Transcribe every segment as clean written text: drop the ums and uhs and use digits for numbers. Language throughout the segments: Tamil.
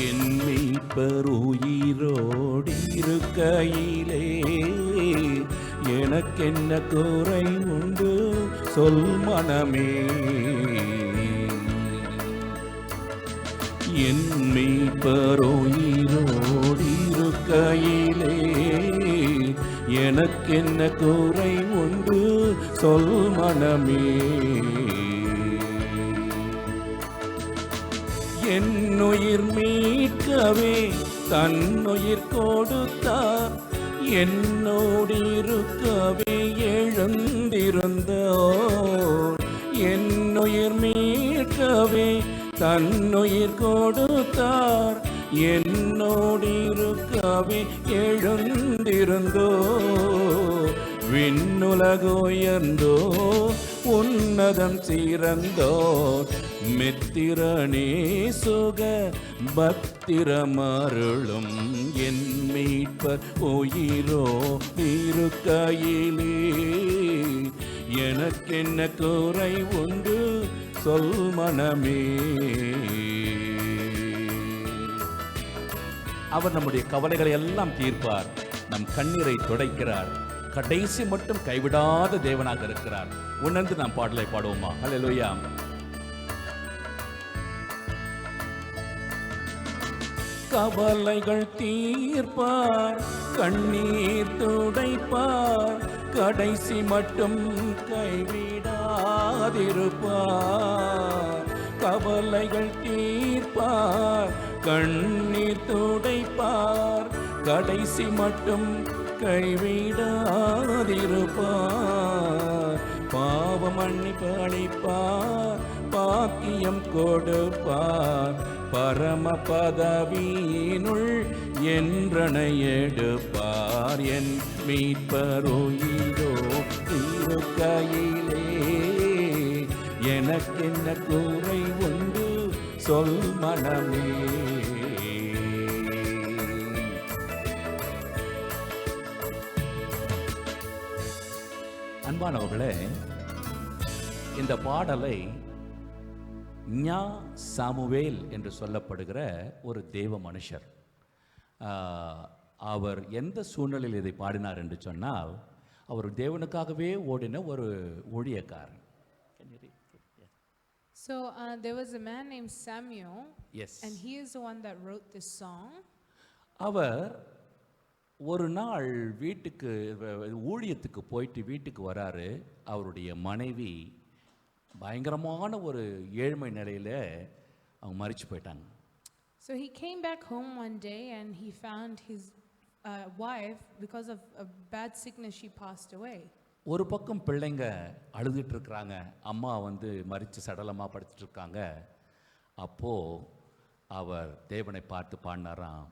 என் மீட்பர் உயிரோடு இருக்கையிலே எனக்கென்ன குறை உண்டு சொல் மனமே. என் மீட்பர் உயிரோடு இருக்கையிலே எனக்கென்ன குறை உண்டு சொல் மனமே. என்னுயிர் மீட்கவே தன்னுயிர் கொடுத்தார், என்னோடு இருக்கவே எழுந்திருந்தோர். என்னுயிர் மீட்கவே தன்னுயிர் கொடுத்தார், என்னோடு இருக்கவே எழுந்திருந்தோ. விண்ணுலகுயர்ந்தோ உன்னதம் சிறந்தோர் மித்திரனே சுக பத்திரமருளும். என் மீட்பர் உயிரோ இருக்கையிலே எனக்கென்ன குறை உண்டு சொல் மனமே. அவர் நம்முடைய கவலைகளை எல்லாம் தீர்ப்பார், நம் கண்ணீரை துடைக்கிறார், கடைசி மட்டும் கைவிடாத தேவனாக இருக்கிறார். உணர்ந்து நாம் பாடலை பாடுவோமா? ஹல்லேலூயா. கவலைகள் தீர்ப்பார், கண்ணீர் துடைப்பார், கடைசி மட்டும் கைவிடாதிருப்பார். கவலைகள் தீர்ப்பார், கண்ணீர் துடைப்பார், கடைசி மட்டும் கைவிடாதிருப்பார். பாவ மன்னிப்பு அளிப்பார், பாக்கியம் கொடுப்பார், பரம பதவியினுள் என்றனை எடுப்பார். என் மீட்பர் உயிரோ இருக்கையிலே எனக்கென்ன குறை உண்டு சொல் மனமே. அன்பானவர்களே, இந்த பாடலை ஞா சாமுவேல் என்று சொல்லப்படுகிற ஒரு தேவ மனுஷர், அவர் எந்த சூழ்நிலையில் இதை பாடினார் என்று சொன்னால், அவர் தேவனுக்காகவே ஓடின ஒரு ஊழியக்காரன். So there was a man named Samuel. Yes. And he is the one that wrote this song. அவர் ஒரு நாள் வீட்டுக்கு ஊழியத்துக்கு போயிட்டு வீட்டுக்கு வராரு. அவருடைய மனைவி பயங்கரமான ஒரு ஏழ்மை நிலையில அவங்க மரிச்சு போயிட்டாங்க. So he came back home one day and he found his wife, because of a bad sickness she passed away. ஒரு பக்கம் பிள்ளைங்க அழுதுட்டு இருக்கிறாங்க, அம்மா மரிச்சு சடலமா படுத்துட்டு இருக்காங்க. அப்போ அவர் தேவனை பார்த்து பாடினாராம்,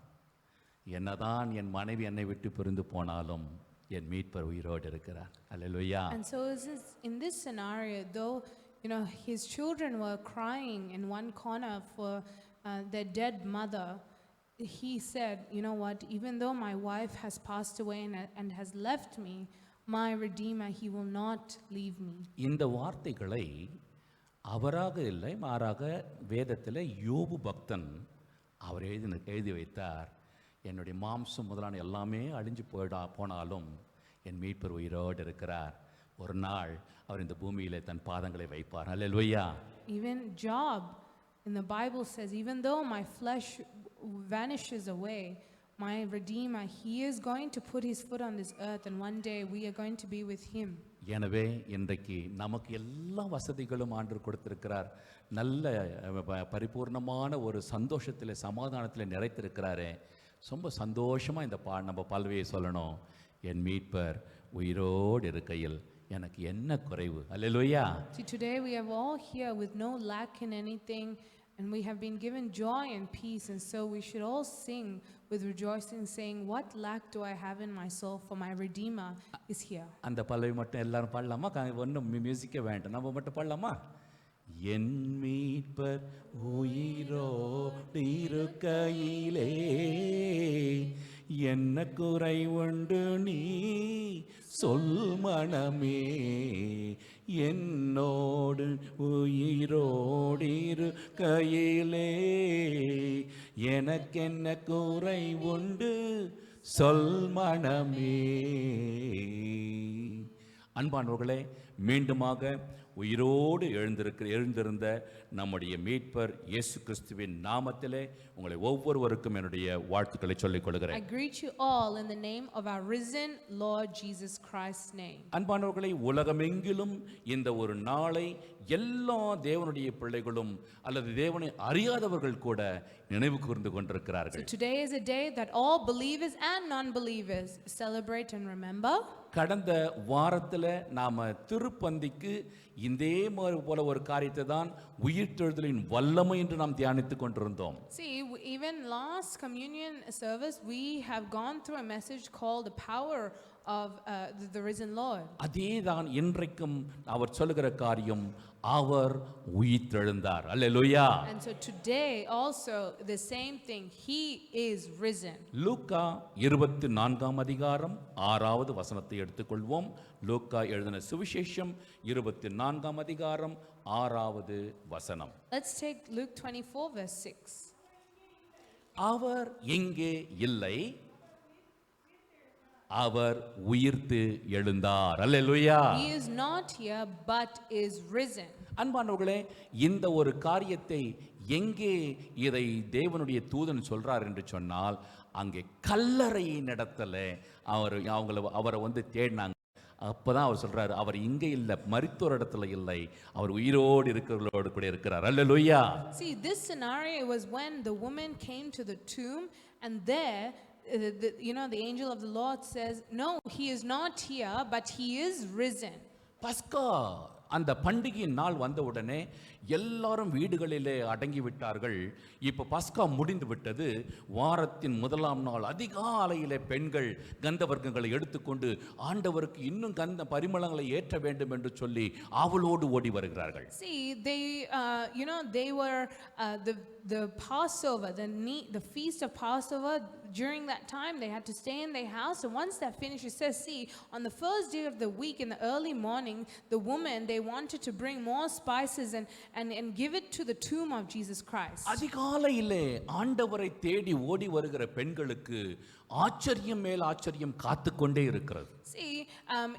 என்னதான் என் மனைவி என்னை விட்டு பிரிந்து போனாலும் என் மீட்பர் உயிரோடு இருக்கிறார். அல்லேலூயா. And so in this scenario, though his children were crying in one corner for their dead mother, he said, you know what, even though my wife has passed away and has left me, my Redeemer, he will not leave me. இந்த வார்த்தைகளை அவராக இல்லை, மாறாக வேதத்தில் யோபு பக்தன் அவர் எழுதி வைத்தார். என்னுடைய மாம்சம் முதலான எல்லாமே அழிஞ்சு போனாலும் என் மீட்பர் உயிரோடு இருக்கிறார். ஒரு நாள் அவர் இந்த பூமியிலே தன் பாதங்களை வைப்பார். அல்லேலூயா. Even Job in the Bible says, even though my flesh vanishes away, my Redeemer, he is going to put his foot on this earth, and one day we are going to be with him. எனவே இன்றைக்கு நமக்கு எல்லா வசதிகளும் ஆண்டவர் கொடுத்திருக்கிறார். நல்ல பரிபூர்ணமான ஒரு சந்தோஷத்தில் சமாதானத்தில் நிறைத்திருக்கிறாரே. ரொம்ப சந்தோஷமா இந்த நம்ம பல்வையை சொல்லணும், என் மீட்பர் உயிரோடு இருக்கையில் எனக்கு என்ன குறைவு. அல்லேலூயா. See, today we are all here with no lack in anything, and we have been given joy and peace, and so we should all sing with rejoicing, saying, what lack do I have in my soul, for my Redeemer is here. அந்த பல்லவி மட்டும் எல்லாரும் பாடலாமா? ஒன்றும் மியூசிக்கே வேண்டாம், நம்ம மட்டும் பாடலாமா? என் மீட்பர் உயிரோடு இருக்கையிலே என்ன குறை உண்டு நீ சொல் மனமே. என்னோடு உயிரோடு இருக்கையிலே எனக்கென்ன குறை உண்டு சொல் மனமே. அன்பானவர்களே, மீண்டுமாக உயிரோடு எழுந்திருந்த நம்முடைய மீட்பர் இயேசு கிறிஸ்துவின் நாமத்திலே உங்களை ஒவ்வொருவருக்கும் என்னுடைய வாழ்த்துக்களை சொல்லிக் கொள்கிறேன். I greet you all in the name of our risen Lord Jesus Christ's name. அன்பானவர்களே, உலகமெங்கிலும் இந்த ஒரு நாளை எல்லா தேவனுடைய பிள்ளைகளும் அல்லது தேவனை அறியாதவர்கள் கூட நினைவு கூர்ந்து கொண்டிருக்கிறார்கள். So today is a day that all believers and non-believers celebrate and remember. கடந்த வாரத்தில் நாம திருப்பந்திக்கு இதே மாதிரி போல ஒரு காரியத்தை தான் உயிர்த்தெழுதலின் வல்லமை என்று நாம் தியானித்துக் கொண்டிருந்தோம். See, even last communion service we have gone through a message called the power of the risen Lord. அதே தான் இன்றைக்கும் அவர் சொல்லுகிற காரியம், அவர் உயிர்த்தெழுந்தார். அல்லேலூயா. And so today also the same thing, he is risen. லூக்கா 24ஆம் அதிகாரம் 6வது வசனத்தை எடுத்துக்கொள்வோம். லூக்கா எழுதின சுவிசேஷம் 24ஆம் அதிகாரம் 6வது வசனம். Let's take Luke 24 verse 6. அவர் எங்கே இல்லை, அவர் உயிர்த்து எழுந்தார். அல்லேலூயா. He is not here but is risen. அன்பானவர்களே, இந்த ஒரு காரியத்தை எங்கே இதை தேவனுடைய தூதன் சொல்றார் என்று சொன்னால், அங்கே கல்லறையின் இடத்துல அவரை வந்து தேடினாங்க. அப்பதான் அவர் சொல்றாரு, அவர் இங்கே இல்லை, மரித்தோர் இடத்துல இல்லை, அவர் உயிரோடு இருக்கிறவர்களோடு கூட இருக்கிறார். அல்லேலூயா. See, this scenario was when the woman came to the tomb, and there the angel of the Lord says, no, he is not here but he is risen. பஸ்கா அந்த பண்டிகையின் நாள் வந்த உடனே எல்லாரும் வீடுகளிலே அடங்கி விட்டார்கள். இப்போ பஸ்கா முடிந்து விட்டது. வாரத்தின் முதலாம் நாள் அதிகாலையிலே பெண்கள் கந்த வர்க்கங்களை எடுத்துக்கொண்டு ஆண்டவருக்கு இன்னும் கந்த பரிமளங்களை ஏற்ற வேண்டும் என்று சொல்லி ஆவலோடு ஓடி வருகிறார்கள். See, they were the Passover, the feast of Passover. During that time they had to stay in their house, and once that finished, it says, see, on the first day of the week in the early morning, the women, they wanted to bring more spices and give it to the tomb of Jesus Christ. அதிகாலையிலே ஆண்டவரை தேடி ஓடி வருகிற பெண்களுக்கு ஆச்சரியம் மேல் ஆச்சரியம் காத்துக்கொண்டே இருக்கிறது. See,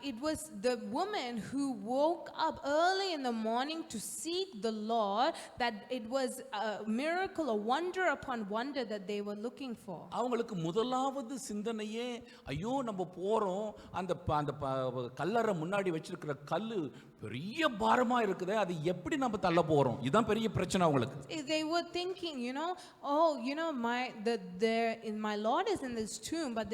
it was the woman who woke up early in the morning to seek the Lord, that it was a miracle, a wonder upon wonder that they were looking for. அவங்களுக்கு முதலாவது சிந்தனையே, ஐயோ நம்ம போறோம், அந்த கல்லறை முன்னாடி வச்சிருக்கிற கல்லு பெரிய பாரமா இருக்குதே, அது எப்படி நம்ம தள்ள போறோம், இதுதான் பெரிய பிரச்சனை அவங்களுக்கு. They were thinking, my Lord is in this tomb, but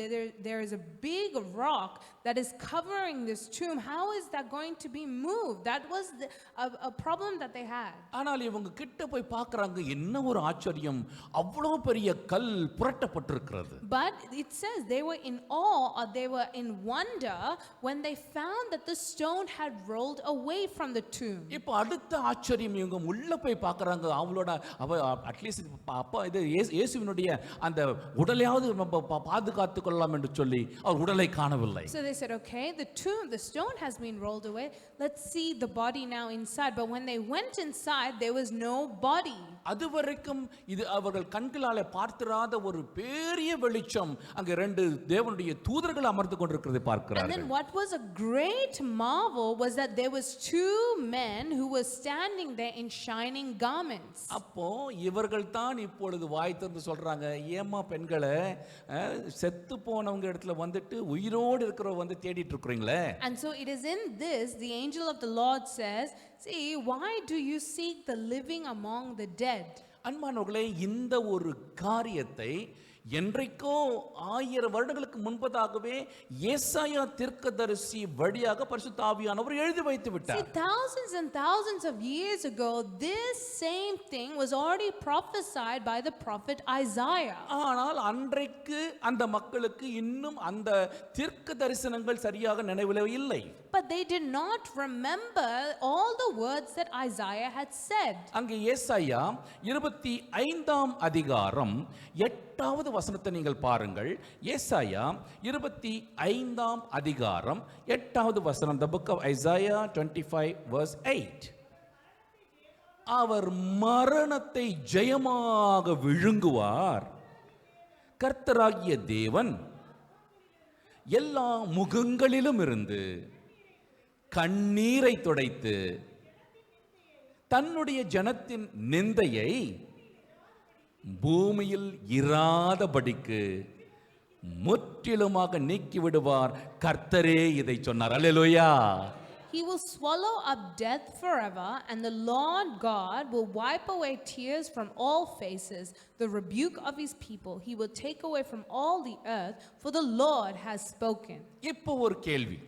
there is a big rock that is covering this tomb. How is that going to be moved? That was a problem that they had. ஆனால் இவங்க கிட்ட போய் பார்க்கறாங்க, என்ன ஒரு ஆச்சரியம், அவ்வளவு பெரிய கல் புரட்டப்பட்டிருக்கிறது. But it says they were in awe, or they were in wonder when they found that the stone had rolled away from the tomb. இப்போ அடுத்த ஆச்சரியம், இவங்க உள்ள போய் பார்க்கறாங்க, அவளோட அட்லீஸ்ட் அப்பா இது இயேசுவினுடைய அந்த உடலையாவது நம்ம பாதுகாத்துக் கொள்ளலாம் என்று சொல்லி அவர் உடலை காணவில்லை. So they said, okay, the stone has been rolled away, let's see the body now inside. But when they went inside, there was no body. அதுவரைக்கும் இது அவர்கள் கண்களாலே பார்த்திராத ஒரு பெரிய வெளிச்சம், அங்கே ரெண்டு தேவனுடைய தூதர்கள் அமர்ந்து கொண்டிருக்கிறதை பார்க்கிறார்கள். And then what was a great marvel was that there was two men who were standing there in shining garments. அப்போ இவர்கள் தான் இப்பொழுது வாய் திறந்து சொல்றாங்க, ஏமா பெண்களே, செத்து போனவங்க இடத்துல வந்துட்டு உயிரோடு இருக்கிறவங்க வந்து தேடிட்டு இருக்கீங்களே. And so it is in this the angel of the Lord says, see, why do you seek the living among the dead? அன்பானவர்களே, இந்த ஒரு காரியத்தை என்றைக்கோ 1000 வருடங்களுக்கு முன்பதாகவே ஏசாயா தீர்க்கதரிசி வழியாக பரிசுத்த ஆவியானவர் எழுதி வைத்து விட்டார். See, thousands and thousands of years ago, this same thing was already prophesied by the prophet Isaiah. ஆனால் அன்றைக்கு அந்த மக்களுக்கு இன்னும் அந்த தீர்க்க தரிசனங்கள் சரியாக நினைவிலே இல்லை. But they did not remember all the words that Isaiah had said. அங்கே ஏசாயா 25ஆம் அதிகாரம் 8வது வசனத்தை நீங்கள் பாருங்கள். ஏசாயா 25ஆம் அதிகாரம் 8வது வசனம். The book of Isaiah 25 verse 8. அவர் மரணத்தை ஜெயமாக விழுங்குவார். கர்த்தராகிய தேவன் எல்லா முகங்களிலும் இருந்து கண்ணீரை துடைத்து தன்னுடைய ஜனத்தின் நிந்தையை பூமியில் இராதபடிக்கு முற்றிலுமாக நீக்கி விடுவார். கர்த்தரே இதை சொன்னார். அல்லேலூயா. He will swallow up death forever, and the Lord God will wipe away tears from all faces, the rebuke of his people. He will take away from all the earth, for the Lord has spoken. இப்போ ஒரு கேள்வி.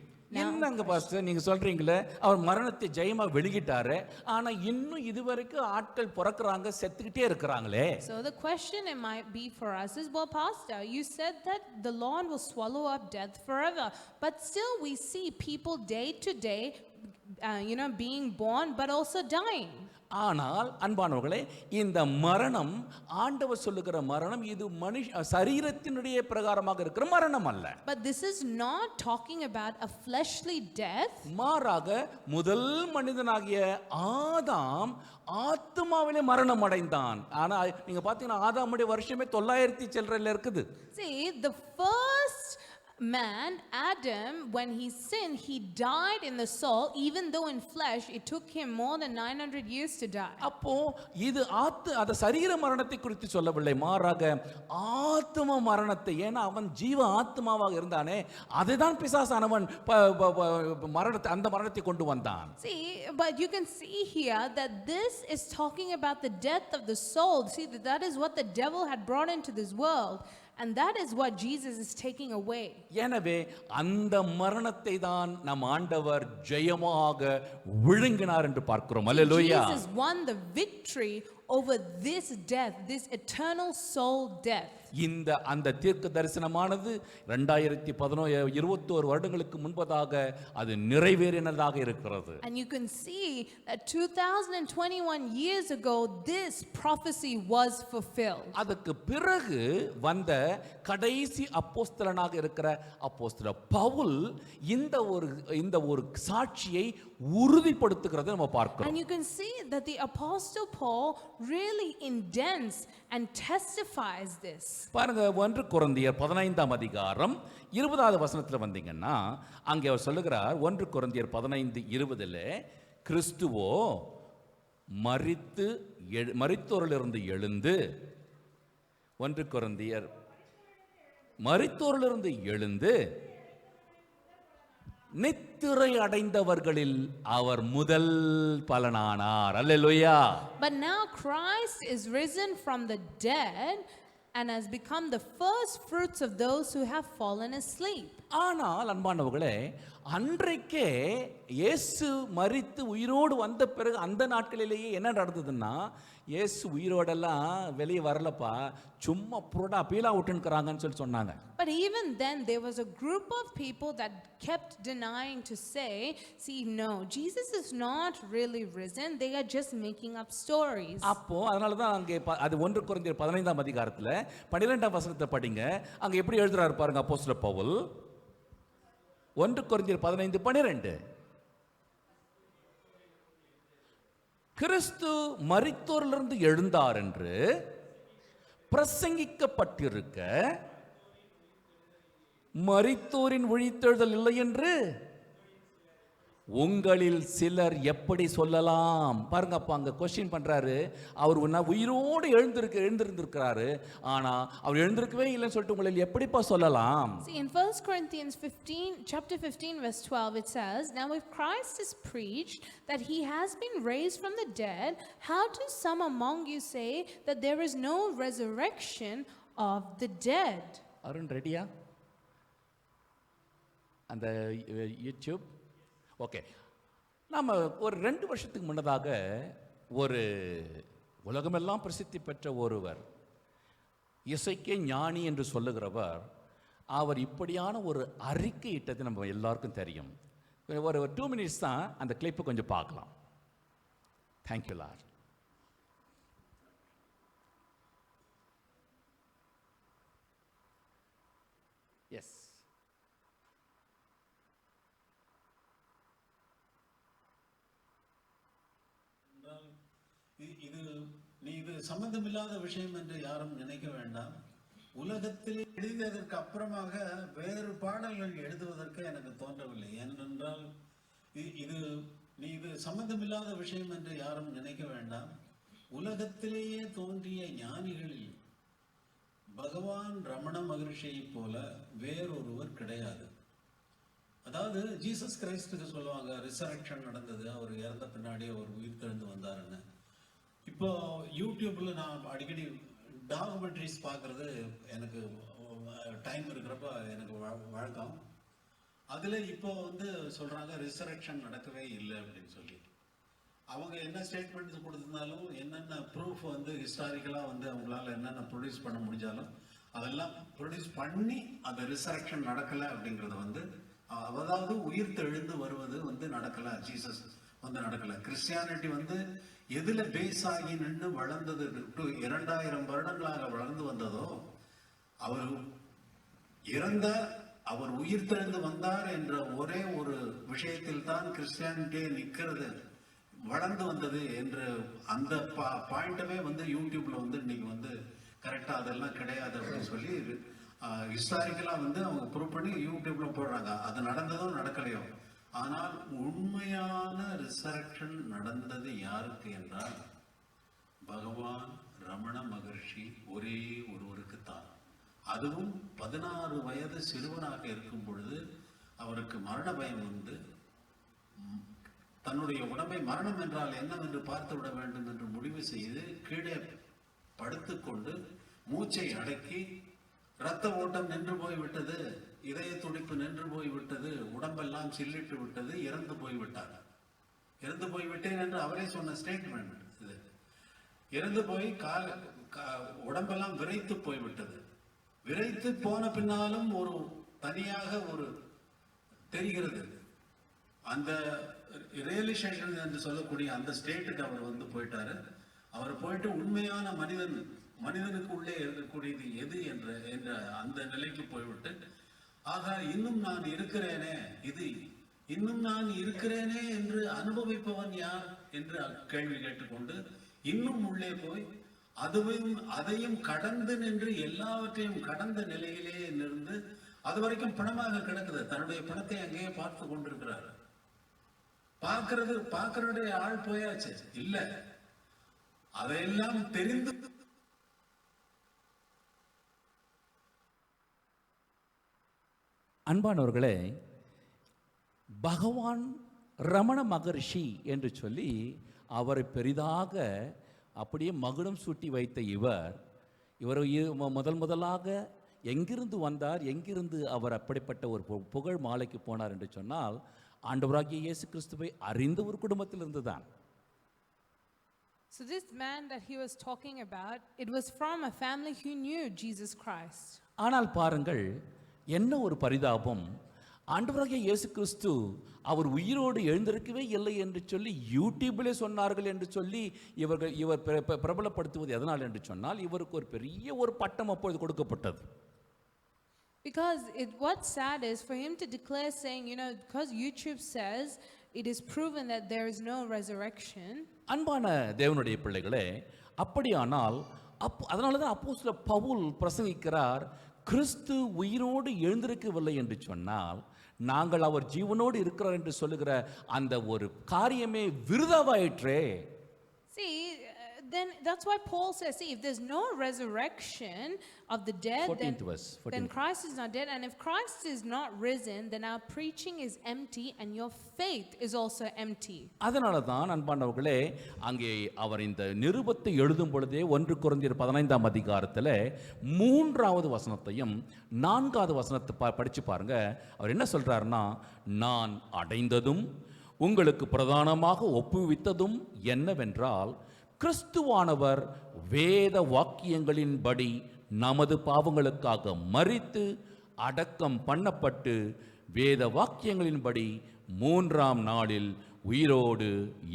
என்னங்க பாஸ்டர் நீங்க சொல்றீங்களே அவர் மரணத்தை ஜெயமா வெளியிட்டாரு, ஆனா இன்னும் இதுவரைக்கும் ஆட்கள் பிறக்குறாங்க, செத்துக்கிட்டே இருக்கிறாங்களே. So the question it might be for us is, well, Pastor, you said that the Lord will swallow up death forever, but still we see people day to day, being born but also dying. ஆனால் அன்பானவர்களே, இந்த மரணம் ஆண்டவர் சொல்லுகிற மரணம் இது சரீரத்தினுடைய பிரகாரமாக இருக்கிற மரணம் அல்ல. But this is not talking about a fleshly death. மாறாக முதல் மனிதனாகிய ஆதாம் ஆத்மாவிலே மரணம் அடைந்தான். ஆனா நீங்க பாத்தீங்கன்னா ஆதாமுடைய வருஷமே 900 சில்றல இருக்குது. See, the first man, Adam, when he sinned, he died in the soul, even though in flesh it took him more than 900 years to die. அப்போ இது அத சரீர மரணத்தை குறித்து சொல்லவில்லை, மாறாக ஆத்ம மரணத்தை. ஏன்னா அவன் ஜீவ ஆத்மாவாக இருந்தானே, அதுதான் பிசாசானவன் மரணத்தை அந்த மரணத்தை கொண்டு வந்தான். See, but you can see here that this is talking about the death of the soul. See, that is what the devil had brought into this world. And that is what Jesus is taking away. எனவே அந்த மரணத்தை தான் நம் ஆண்டவர் ஜெயமாக விழுங்கினார் என்று பார்க்கிறோம். அல்லேலூயா. Jesus won the victory over this death, this eternal soul death. அந்த தீர்க்க தரிசனமானது 2021 வருடங்களுக்கு முன்பதாக அது நிறைவேறினதாக இருக்கிறது. And you can see that 2021 years ago this prophecy was fulfilled. அதுக்கு பிறகு வந்த கடைசி அப்போஸ்தலனாக இருக்கிற அப்போஸ்தலர் பவுல் இந்த ஒரு சாட்சியை உறுதிப்படுத்துகிறதை நம்ம பார்க்கிறோம். And you can see that the apostle Paul really indents and testifies this. பாருங்க, 1 கொரிந்தியர் 15ஆம் அதிகாரம் 20வது வசனத்துல வந்தீங்கன்னா அங்கே அவர் சொல்லுகிறார், 1 கொரிந்தியர் 15:20, கிறிஸ்துவோ மரித்தோரிலிருந்து எழுந்து, 1 கொரிந்தியர் மரித்தோரிலிருந்து எழுந்து நித்திரை அடைந்தவர்களில் அவர் முதல் பலனானார். அல்லேலூயா. But now Christ is risen from the dead and has become the first fruits of those who have fallen asleep. ஆனால் அன்பானவர்களே, அன்றைக்கே இயேசு மரித்து உயிரோடு வந்த பிறகு அந்த நாட்களிலேயே என்ன நடந்ததுன்னா, இயேசு உயிரோடெல்லாம் வெளியே வரலப்பா, சும்மா புரோடா பீலா விட்டுன்னுக்குறாங்கன்னு சொல்லி சொன்னாங்க. But even then there was a group of people that kept denying to say, see, no, Jesus is not really risen, they are just making up stories. அப்போ அதனால தான் அங்கே அது 1 கொரிந்தியர் 15ஆம் அதிகாரத்துல 12ஆம் வசனத்தை படிங்க. அங்க எப்படி எழுதுறாரு பாருங்க அப்போஸ்தலர் பவுல். 1 கொரிந்தியர் 15:12, கிறிஸ்து மரித்தோரிலிருந்து எழுந்தார் என்று பிரசங்கிக்கப்பட்டிருக்க மரித்தோரின் விழித்தெழுதல் இல்லை என்று உங்களில் சிலர் எப்படி சொல்லலாம்? பாருங்க, அப்ப அங்க क्वेश्चन பண்றாரு. அவர் உயிரோடு எழுந்திருக்கிறாரு, ஆனா அவர் எழுந்திருக்கவே இல்லைன்னு சொல்லிட்டு உங்களில் எப்படிப்பா சொல்லலாம்? See, in 1 Corinthians 15, chapter 15, verse 12, it says, now if Christ is preached that he has been raised from the dead, how do some among you say that there is no resurrection of the dead? Arun ரெடியா? அந்த யூடியூப் ஓகே. நம்ம ஒரு 2 வருஷத்துக்கு முன்னதாக ஒரு உலகமெல்லாம் பிரசித்தி பெற்ற ஒருவர், இசைக்கே ஞானி என்று சொல்லுகிறவர், அவர் இப்படியான ஒரு அறிக்கை இட்டது நம்ம எல்லாருக்கும் தெரியும். ஒரு 2 மினிட்ஸ் தான் அந்த கிளிப்பு கொஞ்சம் பார்க்கலாம். Thank you Lord. எஸ். சம்பந்தமில்லாத விஷயம் என்று யாரும் நினைக்க வேண்டாம். உலகத்தில் எழுதியதற்கு அப்புறமாக வேறு பாடல்கள் எழுதுவதற்கு எனக்கு தோன்றவில்லை. ஏனென்றால் இது சம்பந்தமில்லாத விஷயம் என்று யாரும் நினைக்க வேண்டாம். உலகத்திலேயே தோன்றிய ஞானிகளில் பகவான் ரமண மகரிஷியை போல வேறொருவர் கிடையாது. அதாவது ஜீசஸ் கிரைஸ்டுக்கு சொல்லுவாங்க ரிசரக்ஷன் நடந்தது, அவர் இறந்த பின்னாடி அவர் உயிர் தெழுந்து வந்தாருன்னு. இப்போ யூடியூப்ல நான் அடிக்கடி டாக்குமெண்ட்ரிஸ் பார்க்கறது எனக்கு டைம் இருக்கிறப்ப எனக்கு வழக்கம். அதில் இப்போ சொல்கிறாங்க ரிசரக்ஷன் நடக்கவே இல்லை அப்படின்னு சொல்லி. அவங்க என்ன ஸ்டேட்மெண்ட்ஸ் கொடுத்திருந்தாலும் என்னென்ன ப்ரூஃப் ஹிஸ்டாரிக்கலாக அவங்களால என்னென்ன ப்ரொடியூஸ் பண்ண முடிஞ்சாலும் அதெல்லாம் ப்ரொடியூஸ் பண்ணி அந்த ரிசரக்ஷன் நடக்கலை அப்படிங்கிறது அதாவது உயிர் தெழுந்து வருவது நடக்கலை. ஜீசஸ் நடக்கலை. கிறிஸ்டியானிட்டி எதுல பேஸ் ஆகி நின்று வளர்ந்தது 2000 வருடங்களாக வளர்ந்து வந்ததோ, அவர் இறந்தார், அவர் உயிர் தெழுந்து வந்தார் என்ற ஒரே ஒரு விஷயத்தில் தான் கிறிஸ்டியானிட்டியே நிற்கிறது, வளர்ந்து வந்தது என்ற அந்த பாயிண்டவே யூடியூப்ல இன்னைக்கு கரெக்டா அதெல்லாம் கிடையாது அப்படின்னு சொல்லி ஹிஸ்டாரிக்கலா அவங்க ப்ரூவ் பண்ணி யூடியூப்ல போடுறாங்க. அது நடந்ததோ நடக்கலையோ, ஆனால் உண்மையான ரிசரக்ஷன் நடந்தது யாருக்கு என்றால் பகவான் ரமண மகர்ஷி ஒரே ஒருவருக்கு தான். அதுவும் 16 வயது சிறுவனாக இருக்கும் பொழுது அவருக்கு மரண பயம் தன்னுடைய உடம்பை மரணம் என்றால் என்னவென்று பார்த்து விட வேண்டும் என்று முடிவு செய்து கீழே படுத்துக்கொண்டு மூச்சை அடக்கி, இரத்த ஓட்டம் நின்று போய்விட்டது, இதய துடிப்பு நின்று போய்விட்டது, உடம்பெல்லாம் சில்லிட்டு விட்டது, இறந்து போய்விட்டார். இறந்து போய்விட்டேன் என்று அவரே சொன்ன ஸ்டேட்மெண்ட் இது. இறந்து போய் உடம்பெல்லாம் விரைத்து போய்விட்டது. விரைத்து போன பின்னாலும் ஒரு தனியாக ஒரு தெரிகிறது. அந்த ரியலைசேஷன் என்று சொல்லக்கூடிய அந்த ஸ்டேட்டுக்கு அவர் போயிட்டாரு. அவர் போயிட்டு உண்மையான மனிதனுக்கு உள்ளே இருக்கக்கூடியது எது என்ற அந்த நிலைக்கு போய்விட்டு, ஆக இன்னும் நான் இருக்கிறேனே, இன்னும் நான் இருக்கிறேனே என்று அனுபவிப்பவன் யார் என்று கேள்வி கேட்டுக்கொண்டு இன்னும் உள்ளே போய் அதையும் கடந்து நின்று எல்லாவற்றையும் கடந்த நிலையிலே நின்று அது வரைக்கும் பணமாக கிடக்குது. தன்னுடைய பணத்தை அங்கேயே பார்த்து கொண்டிருக்கிறார். பார்க்கறதுடைய ஆள் போயாச்சு இல்ல, அதையெல்லாம் தெரிந்து அன்பானவர்களே, பகவான் ரமண மகரிஷி என்று சொல்லி அவரை பெரிதாக அப்படியே மகுடம் சூட்டி வைத்த இவர் முதலாக எங்கிருந்து வந்தார், எங்கிருந்து அவர் அப்படிப்பட்ட ஒரு புகழ் மாலைக்கு போனார் என்று சொன்னால் ஆண்டவராகிய இயேசு கிறிஸ்துவை அறிந்த ஒரு குடும்பத்திலிருந்து தான். So this man that he was talking about, it was from a family who knew Jesus Christ. ஆனால் பாருங்கள், என்ன ஒரு பரிதாபம். ஆண்டவராகிய இயேசு கிறிஸ்து அவர் உயிரோடு எழுந்திருக்கவே இல்லை என்று சொல்லி யூடியூபிலே சொன்னார்கள் என்று சொல்லி இவர் பிரபலப்படுத்துவது எதனால் என்று சொன்னால் இவருக்கு ஒரு பெரிய ஒரு பட்டம் அப்பொழுது கொடுக்கப்பட்டது. Because what's sad is for him to declare saying, because YouTube says it is proven that there is no resurrection. அன்பான தேவனுடைய பிள்ளைகளே, அப்படியானால் அதனால தான் அப்போஸ்தலர் பவுல் பிரசங்கிக்கிறார், கிறிஸ்து உயிரோடு எழுந்திருக்கவில்லை என்று சொன்னால் நாங்கள் அவர் ஜீவனோடு இருக்கிறார் என்று சொல்லுகிற அந்த ஒரு காரியமே விருதாவாயிற்றே. See, then that's why Paul says, see, if there's no resurrection of the dead, then Christ is not dead. And if Christ is not risen, then our preaching is empty and your faith is also empty. அதனால தான் அன்பானவர்களே, அங்கே அவர் இந்த நிருபத்தை எழுதும் பொழுதே 1 கொரிந்தியர் 15ஆம் அதிகாரத்தில் 3வது வசனத்தையும் 4வது வசனத்தை படிச்சு பாருங்க. அவர் என்ன சொல்றாருன்னா, நான் அடைந்ததும் உங்களுக்கு பிரதானமாக ஒப்புவித்ததும் என்னவென்றால், கிறிஸ்துவானவர் வேத வாக்கியங்களின்படி நமது பாவங்களுக்காக மரித்து அடக்கம் பண்ணப்பட்டு வேத வாக்கியங்களின்படி 3ஆம் நாளில் உயிரோடு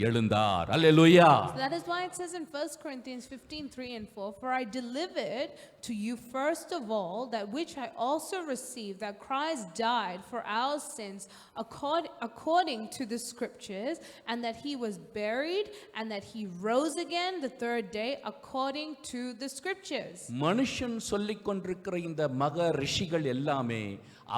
எழுந்தார். அல்லேலூயா. So that is why it says in 1 Corinthians 15:3 and 4, "For I delivered to you first of all that which I also received, that Christ died for our sins according to the scriptures, and that he was buried, and that he rose again the third day according to the scriptures." மனுஷன் சொல்லிக் கொண்டிருக்கிற இந்த மக ரிஷிகள் எல்லாமே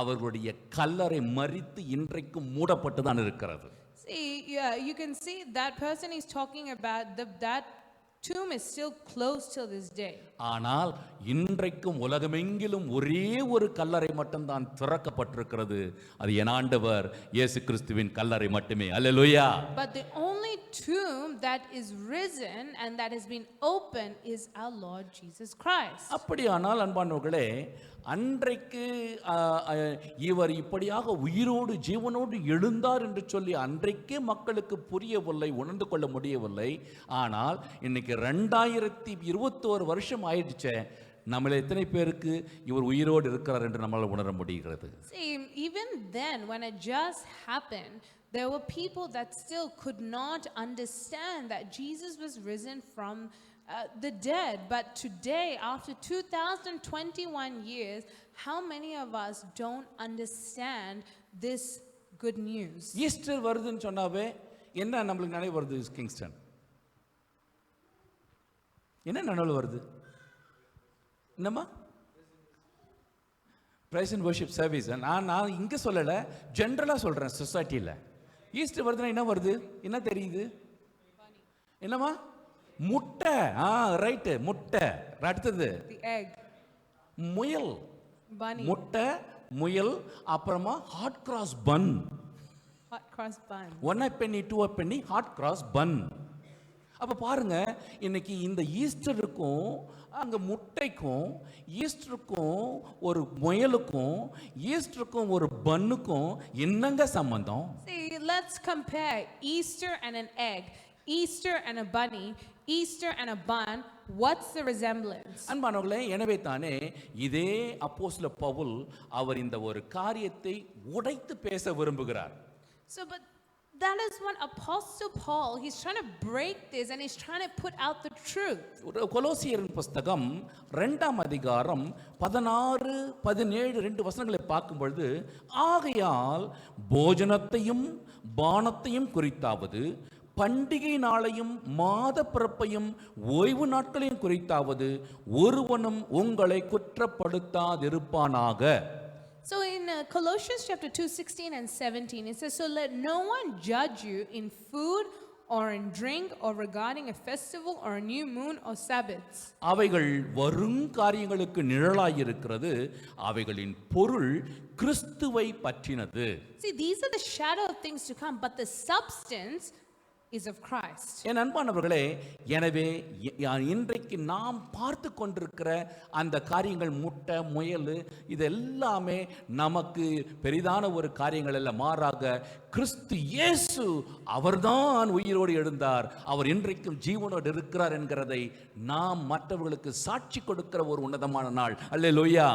அவர்களுடைய கல்லறை மரித்து இன்றைக்கும் மூடப்பட்டு தான் இருக்கிறது. See, yeah, you can see that person is talking about that tomb is still closed till this day. ஆனால் இன்றைக்கும் உலகமெங்கிலும் ஒரே ஒரு கல்லறை மட்டும்தான் திறக்கப்பட்டிருக்கிறது. அது என் ஆண்டவர் இயேசு கிறிஸ்துவின் கல்லறை மட்டுமே. அல்லேலூயா. But the only tomb that is risen and that has been opened is our Lord Jesus Christ. அப்படியானால் அன்பானவர்களே, அன்றைக்கு இவர் இப்படியாக உயிரோடு ஜீவனோடு எழுந்தார் என்று சொல்லி அன்றைக்கே மக்களுக்கு புரியவில்லை, உணர்ந்து கொள்ள முடியவில்லை. ஆனால் இன்னைக்கு 2021 வருஷம் ஆயிடுச்சே, நம்மள எத்தனை பேருக்கு இவர் உயிரோடு இருக்கிறார் என்று நம்மளால் உணர முடிகிறது? See, even then when it just happened, there were people that still could not understand that Jesus was risen from the dead. But today, after 2021 years, how many of us don't understand this good news? Easter வருதுன்னு சொன்னாவே என்ன நம்மளுக்கு நினைவு வருது? கிங்ஸ்டன் என்ன நினைவு வருது? என்னம்மா? Praise and worship service. நான் இங்கே சொல்லலை, ஜென்ரலாக சொல்கிறேன். சொசைட்டியில் ஈஸ்டர் வருதுன்னா என்ன வருது? என்ன தெரியுது? என்னம்மா? முட்டை. ரைட்டு, முட்டை. அடுத்தது The egg. முயல். Bunny. முட்டை, முயல், அப்புறமா hot cross bun. Hot cross bun. 1 penny 2 penny hot cross bun. அப்போ பாருங்க, இன்னைக்கு இந்த ஈஸ்டருக்கும் அங்கே முட்டைக்கும் ஈஸ்டருக்கும் ஒரு முயலுக்கும் ஈஸ்டருக்கும் ஒரு பன்னுக்கும் என்னங்க சம்பந்தம்? See, let's compare Easter and an egg, Easter and a bunny, Easter and a bun. What's the resemblance? அன்பானவர்களே, எனவே தானே இதே அப்போஸ்தலர் பவுல் அவர் இந்த ஒரு காரியத்தை உடைத்து பேச விரும்புகிறார். So, but that is what Apostle Paul, he's trying to break this and he's trying to put out the truth. கொலோசியரின் புஸ்தகம் 2ஆம் அதிகாரம் 16, 17 2 வசனங்களை பார்க்கும் பொழுது, ஆகையால் போஜனத்தையும் பானத்தையும் குறித்தாவது, பண்டிகை நாளையும் மாத பிறப்பையும் ஓய்வு நாட்களையும் குறித்தாவது ஒருவனும் உங்களை குற்றப்படுத்தாதிருப்பானாக. So in Colossians chapter 2:16 and 17, it says, "So let no one judge you in food or in drink or regarding a festival or a new moon or Sabbaths." அவைகள் வரும் காரியங்களுக்கு நிழலாயிருக்கிறது, அவைகளின் பொருள் கிறிஸ்துவை பற்றினது. See, these are the shadow of things to come, but the substance is of Christ. என் அன்பானவர்களே, எனவே இன்றைக்கு நாம் பார்த்து கொண்டிருக்கிற அந்த காரியங்கள், முட்டை, முயல், இது எல்லாமே நமக்கு பெரிதான ஒரு காரியங்கள் அல்ல. மாறாக கிறிஸ்து இயேசு அவர்தான் உயிரோடு எழுந்தார், அவர் இன்றைக்கும் ஜீவனோடு இருக்கிறார் என்கிறதை நாம் மற்றவர்களுக்கு சாட்சி கொடுக்கிற ஒரு உன்னதமான நாள். அல்லேலூயா.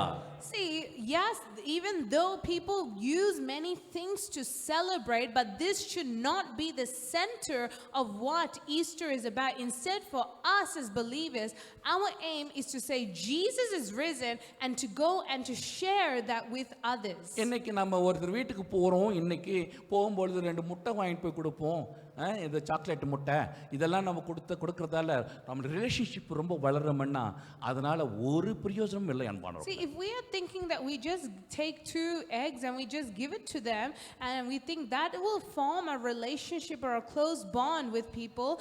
See, yes, even though people use many things to celebrate, but this should not be the center of what Easter is about. Instead, for us as believers, our aim is to say Jesus is risen and to go and to share that with others. இன்னைக்கு நம்ம ஒருத்தர் வீட்டுக்கு போகிறோம், இன்னைக்கு போகும்பொழுது 2 முட்டை வாங்கிட்டு போய் கொடுப்போம். இந்த சாக்லேட் முட்டை இதெல்லாம் நம்ம கொடுக்கறதால நம்ம ரிலேஷன்ஷிப் ரொம்ப வளரும்னா அதனால ஒரு பிரயோஜனமும் இல்லை அன்பானவர்களே. See, if we are thinking that we just take 2 eggs and we just give it to them and we think that will form a relationship or a close bond with people,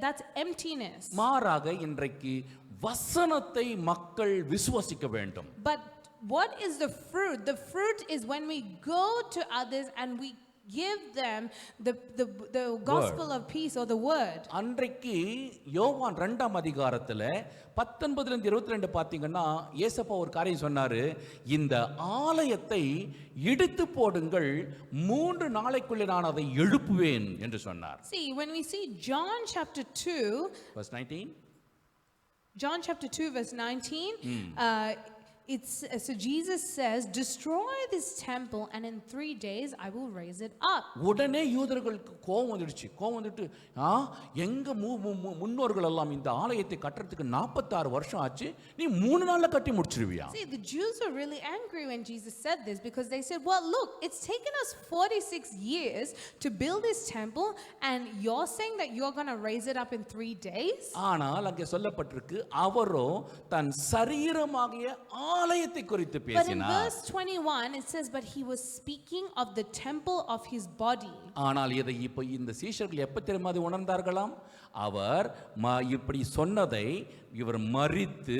that's emptiness. மாறாக இன்றைக்கு வசனத்தை மக்கள் விசுவாசிக்க வேண்டும். But what is the fruit? The fruit is when we go to others and we give them the gospel of peace or the word. அன்றைக்கு யோவான் 2ஆம் அதிகாரத்துல 19-22 பாத்தீங்கன்னா, இயேசப்பா ஒரு காரியம் சொன்னாரு, இந்த ஆலயத்தை இடித்து போடுங்கள், 3 நாளைக்குள்ளே நான் அதை எழுப்புவேன் என்று சொன்னார். See, when we see John chapter 2 verse 19, John chapter 2 verse 19, so Jesus says, destroy this temple and in 3 days I will raise it up. உடனே யூதர்களுக்கு கோபம் வந்துடுச்சு. கோபம் வந்துட்டு எங்க முன்னோர்கள் எல்லாம் இந்த ஆலயத்தை கட்டுறதுக்கு 46 வருஷம் ஆச்சு, நீ 3 நாள்ல கட்டி முடிச்சிருவியா? See, the Jews were really angry when Jesus said this, because they said, well, look, it's taken us 46 years to build this temple and you're saying that you're going to raise it up in 3 days? ஆனால் அங்கே சொல்லப்பட்டிருக்கு, அவரோ தன் சரீரமாகிய ஆலயத்தை குறித்து But in பேசினார். verse 21 it says, but he was speaking of the temple of his body. ஆனால் இதை இப்போ இந்த சீஷர்கள் எப்ப தெரியுமா அது உணர்ந்தார்களாம்? அவர் இப்படி சொன்னதை இவர் மரித்து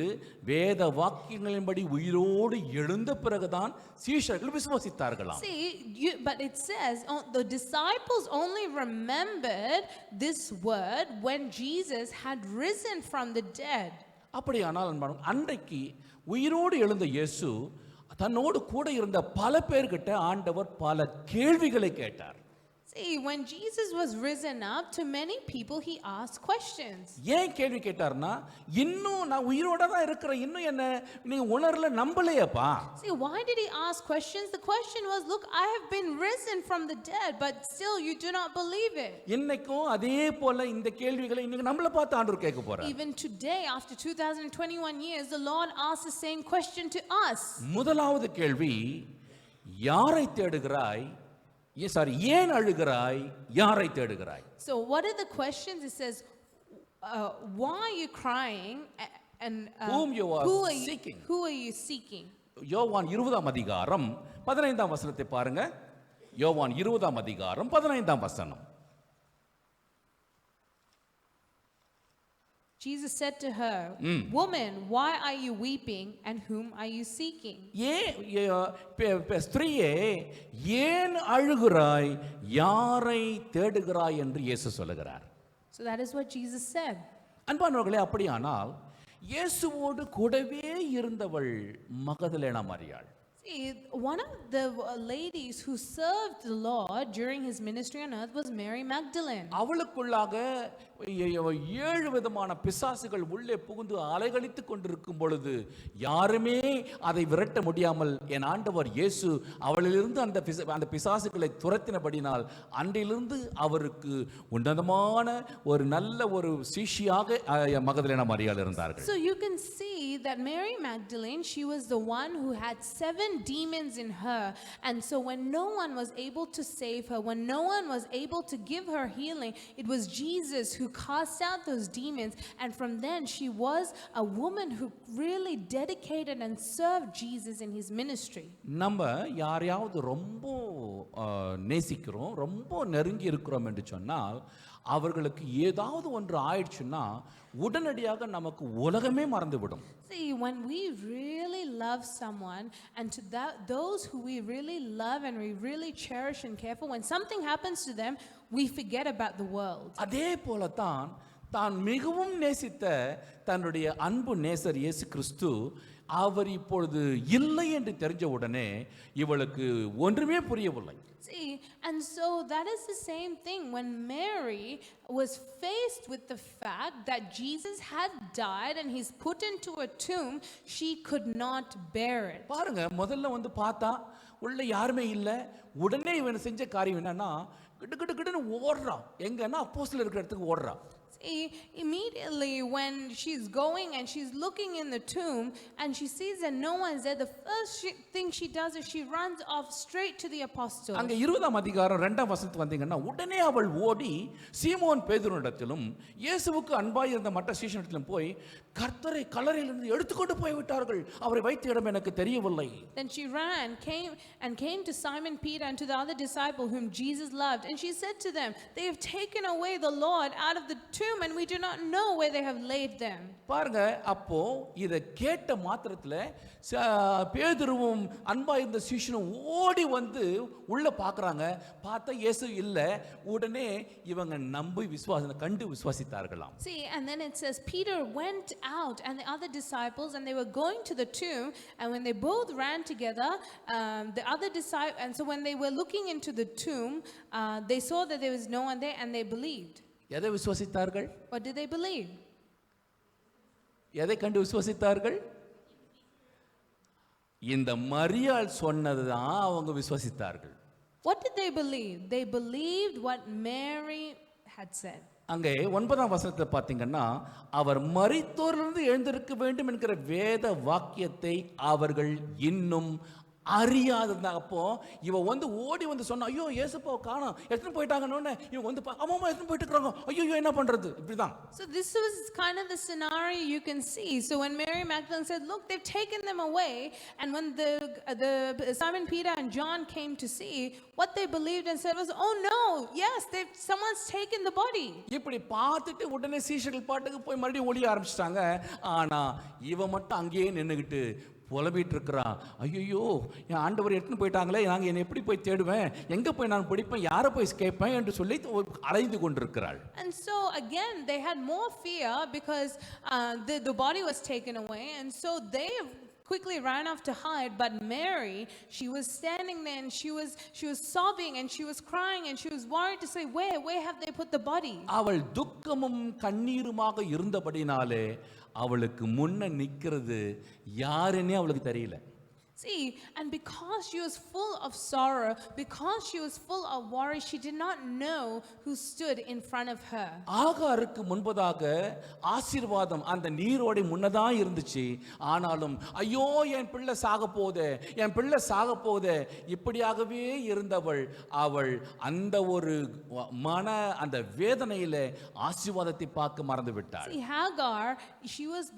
வேத வாக்கியங்களின்படி உயிரோடு எழுந்த பிறகுதான் சீஷர்கள் விசுவாசித்தார்களாம். See, but it says the disciples only remembered this word when Jesus had risen from the dead. அப்படியானால் அன்றைக்கு உயிரோடு எழுந்த இயேசு தன்னோடு கூட இருந்த பல பேர்கிட்ட ஆண்டவர் பல கேள்விகளை கேட்டார். See, when Jesus was risen up, to many people he asked questions. ஏன் கேள்வி கேட்டார்னா, இன்னும் நான் உயிரோட தான் இருக்கிறேன், இன்னும் என்ன நீ உணரல, நம்பலையேப்பா. See, why did he ask questions? The question was, look, I have been risen from the dead, but still you do not believe it. இன்னைக்கும் அதே போல இந்த கேள்விகளை இன்னைக்கு நம்மள பார்த்து ஆண்டவர் கேட்க போறார். Even today, after 2021 years, the Lord asks the same question to us. முதலாவது கேள்வி, யாரை தேடுகிறாய்? ஏன் அழுகிறாய்? யாரை தேடுகிறாய்? So what are the questions? It says, why are you crying? And whom you are seeking. Who are you seeking? யோவான் 20ஆம் அதிகாரம் 15ஆம் வசனத்தை பாருங்க. யோவான் 20ஆம் அதிகாரம் 15ஆம் வசனம். Jesus said to her, woman, why are you weeping and whom are you seeking? ஸ்திரீயே, ஏன் அழுகிறாய்? யாரை தேடுகிறாய் என்று இயேசு சொல்லுகிறார். So that is what Jesus said. அன்பானவர்களே, அப்படியானால் இயேசுவோடு கூடவே இருந்தவள் மகதலேனா மரியாள். See, one of the ladies who served the Lord during his ministry on earth was Mary Magdalene. அவளுக்குள்ளாக 7 விதமான பிசாசுகள் உள்ளே புகுந்து அலைகளித்துக் கொண்டிருக்கும் பொழுது யாருமே அதை விரட்ட முடியாமல் என் ஆண்டவர் இயேசு அவளிலிருந்து அந்த பிசாசுகளை துரத்தினபடினால் அன்றிலிருந்து அவருக்கு உன்னதமான ஒரு நல்ல ஒரு சீஷியாக மகதலேனா மரியாள் இருந்தார்கள். So you can see that Mary Magdalene, she was the one who had 7 demons in her, and so when no one was able to save her, when no one was able to give her healing, it was Jesus who cast out those demons, and from then she was a woman who really dedicated and served Jesus in his ministry. நம்ம யாரையாவது ரொம்ப நேசிக்கிறோம், ரொம்ப நெருங்கி இருக்கிறோம் என்று சொன்னால் அவர்களுக்கு ஏதாவது ஒன்று ஆயிடுச்சுன்னா உடனடியாக நமக்கு உலகமே மறந்துவிடும். See, when we really love someone, and to those who we really love and we really cherish and care for, when something happens to them, we forget about the world. அதே போல தான் மிகவும் நேசித்த தன்னுடைய அன்பு நேசர் இயேசு கிறிஸ்து அவர் இப்பொழுது இல்லை என்று தெரிஞ்ச உடனே இவளுக்கு ஒன்றுமே புரியவில்லை. See, and so that is the same thing when Mary was faced with the fact that Jesus had died and he's put into a tomb, she could not bear it. பாருங்க, முதல்ல பார்த்தா உள்ள யாருமே இல்லை. உடனே இவன் செஞ்ச காரியம் என்னன்னா, கிடுன்னு ஓடுறான். எங்கன்னா அப்போஸ்தலர் இருக்கிற இடத்துக்கு ஓடுறான். Immediately when she's going and she's looking in the tomb and she sees that no one's there, the first thing she does is she runs off straight to the apostles. அங்க 20ஆம் அதிகாரம் 2ஆம் வசனத்துக்கு வந்தீங்கன்னா, உடனே அவள் ஓடி சீமோன் பேதுருவிடத்திலும் இயேசுவுக்கு அன்பாய் இருந்த மற்ற சீஷனிடத்திலும் போய் கர்த்தரை கல்லறையிலிருந்து எடுத்துக்கொண்டு போய் விட்டார்கள், அவரை வைத்த இடம் எனக்கு தெரியவில்லை. Then she came to Simon Peter and to the other disciple whom Jesus loved, and she said to them, they have taken away the Lord out of the tomb and we do not know where they have laid them. பாருங்க, அப்போ இத கேட்ட மாத்திரத்துல பேதுருவும் அன்பா இருந்த சீஷனும் ஓடி வந்து உள்ள பார்க்கறாங்க. பார்த்தா இயேசு இல்ல. உடனே இவங்க நம்பி கண்டு விசுவாசித்தார்களாம். See, and then it says Peter went out and the other disciples, and they were going to the tomb, and when they both ran together, the other disciple, and so when they were looking into the tomb, they saw that there was no one there and they believed. எதை விசுவாசித்தார்கள்? What did they believe? எதை கண்டு விசுவாசித்தார்கள்? இந்த மரியாள் சொன்னது தான் அவங்க விசுவசித்தார்கள். What did they believe? They believed what Mary had said. அங்கே 9ஆம் வசனத்தை பார்த்தீங்கன்னா, அவர் மரித்தோரிலிருந்து எழுந்திருக்க வேண்டும் என்கிற வேத வாக்கியத்தை அவர்கள் இன்னும் அறியாததா. அப்போ இவ வந்து ஓடி வந்து சொன்னா, ஐயோ ஏசப்பாவை காணோம், எடுத்துன்னு போயிட்டாங்கன்னு இவங்க வந்து ஆமாமா எடுத்துன்னு போயிட்டு இருக்காங்க, ஐயோ என்ன பண்றது, இப்படிதான். So this was kind of the scenario you can see. So when Mary Magdalene said, look, they've taken them away, and when the Simon Peter and John came to see, what they believed and said was, oh no, yes, someone's taken the body. இப்படி பார்த்துட்டு உடனே சீஷர்கள் பாட்டுக்கு போய் மறுபடியும் ஓடிய ஆரம்பிச்சிட்டாங்க. ஆனா இவ மட்டும் அங்கேயே நின்றுகிட்டு புலம்பிட்டு இருக்கிறா, ஐயோ என் ஆண்டவர் எடுத்துன்னு போயிட்டாங்களே, நாங்கள் என்னை எப்படி போய் தேடுவேன், எங்கே போய் நான் படிப்பேன், யாரை போய் கேட்பேன் என்று சொல்லி அலைந்து கொண்டிருக்கிறாள். And so again they had more fear because the body was taken away, and so they quickly ran off to hide. But Mary, she was standing there and she was sobbing and she was crying and she was worried to say, where have they put the body? அவள் துக்கமும் கண்ணீருமாக இருந்தபடினாலே அவளுக்கு முன்ன நிக்கிறது யாருன்னே அவளுக்கு தெரியல. See, and because she was full of sorrow, because she was full of worry, she did not know who stood in front of her. ஆகாருக்கு முன்பதாக ஆசீர்வாதம் அந்த நீரோடை முன்னதான் இருந்துச்சு. ஆனாலும் ஐயோ என் பிள்ளை சாக போதே, என் பிள்ளை சாக போதே, இப்படியாகவே இருந்தவள் அவள் அந்த ஒரு அந்த வேதனையில ஆசீர்வாதத்தை பார்க்க மறந்து விட்டாள். See, Hagar,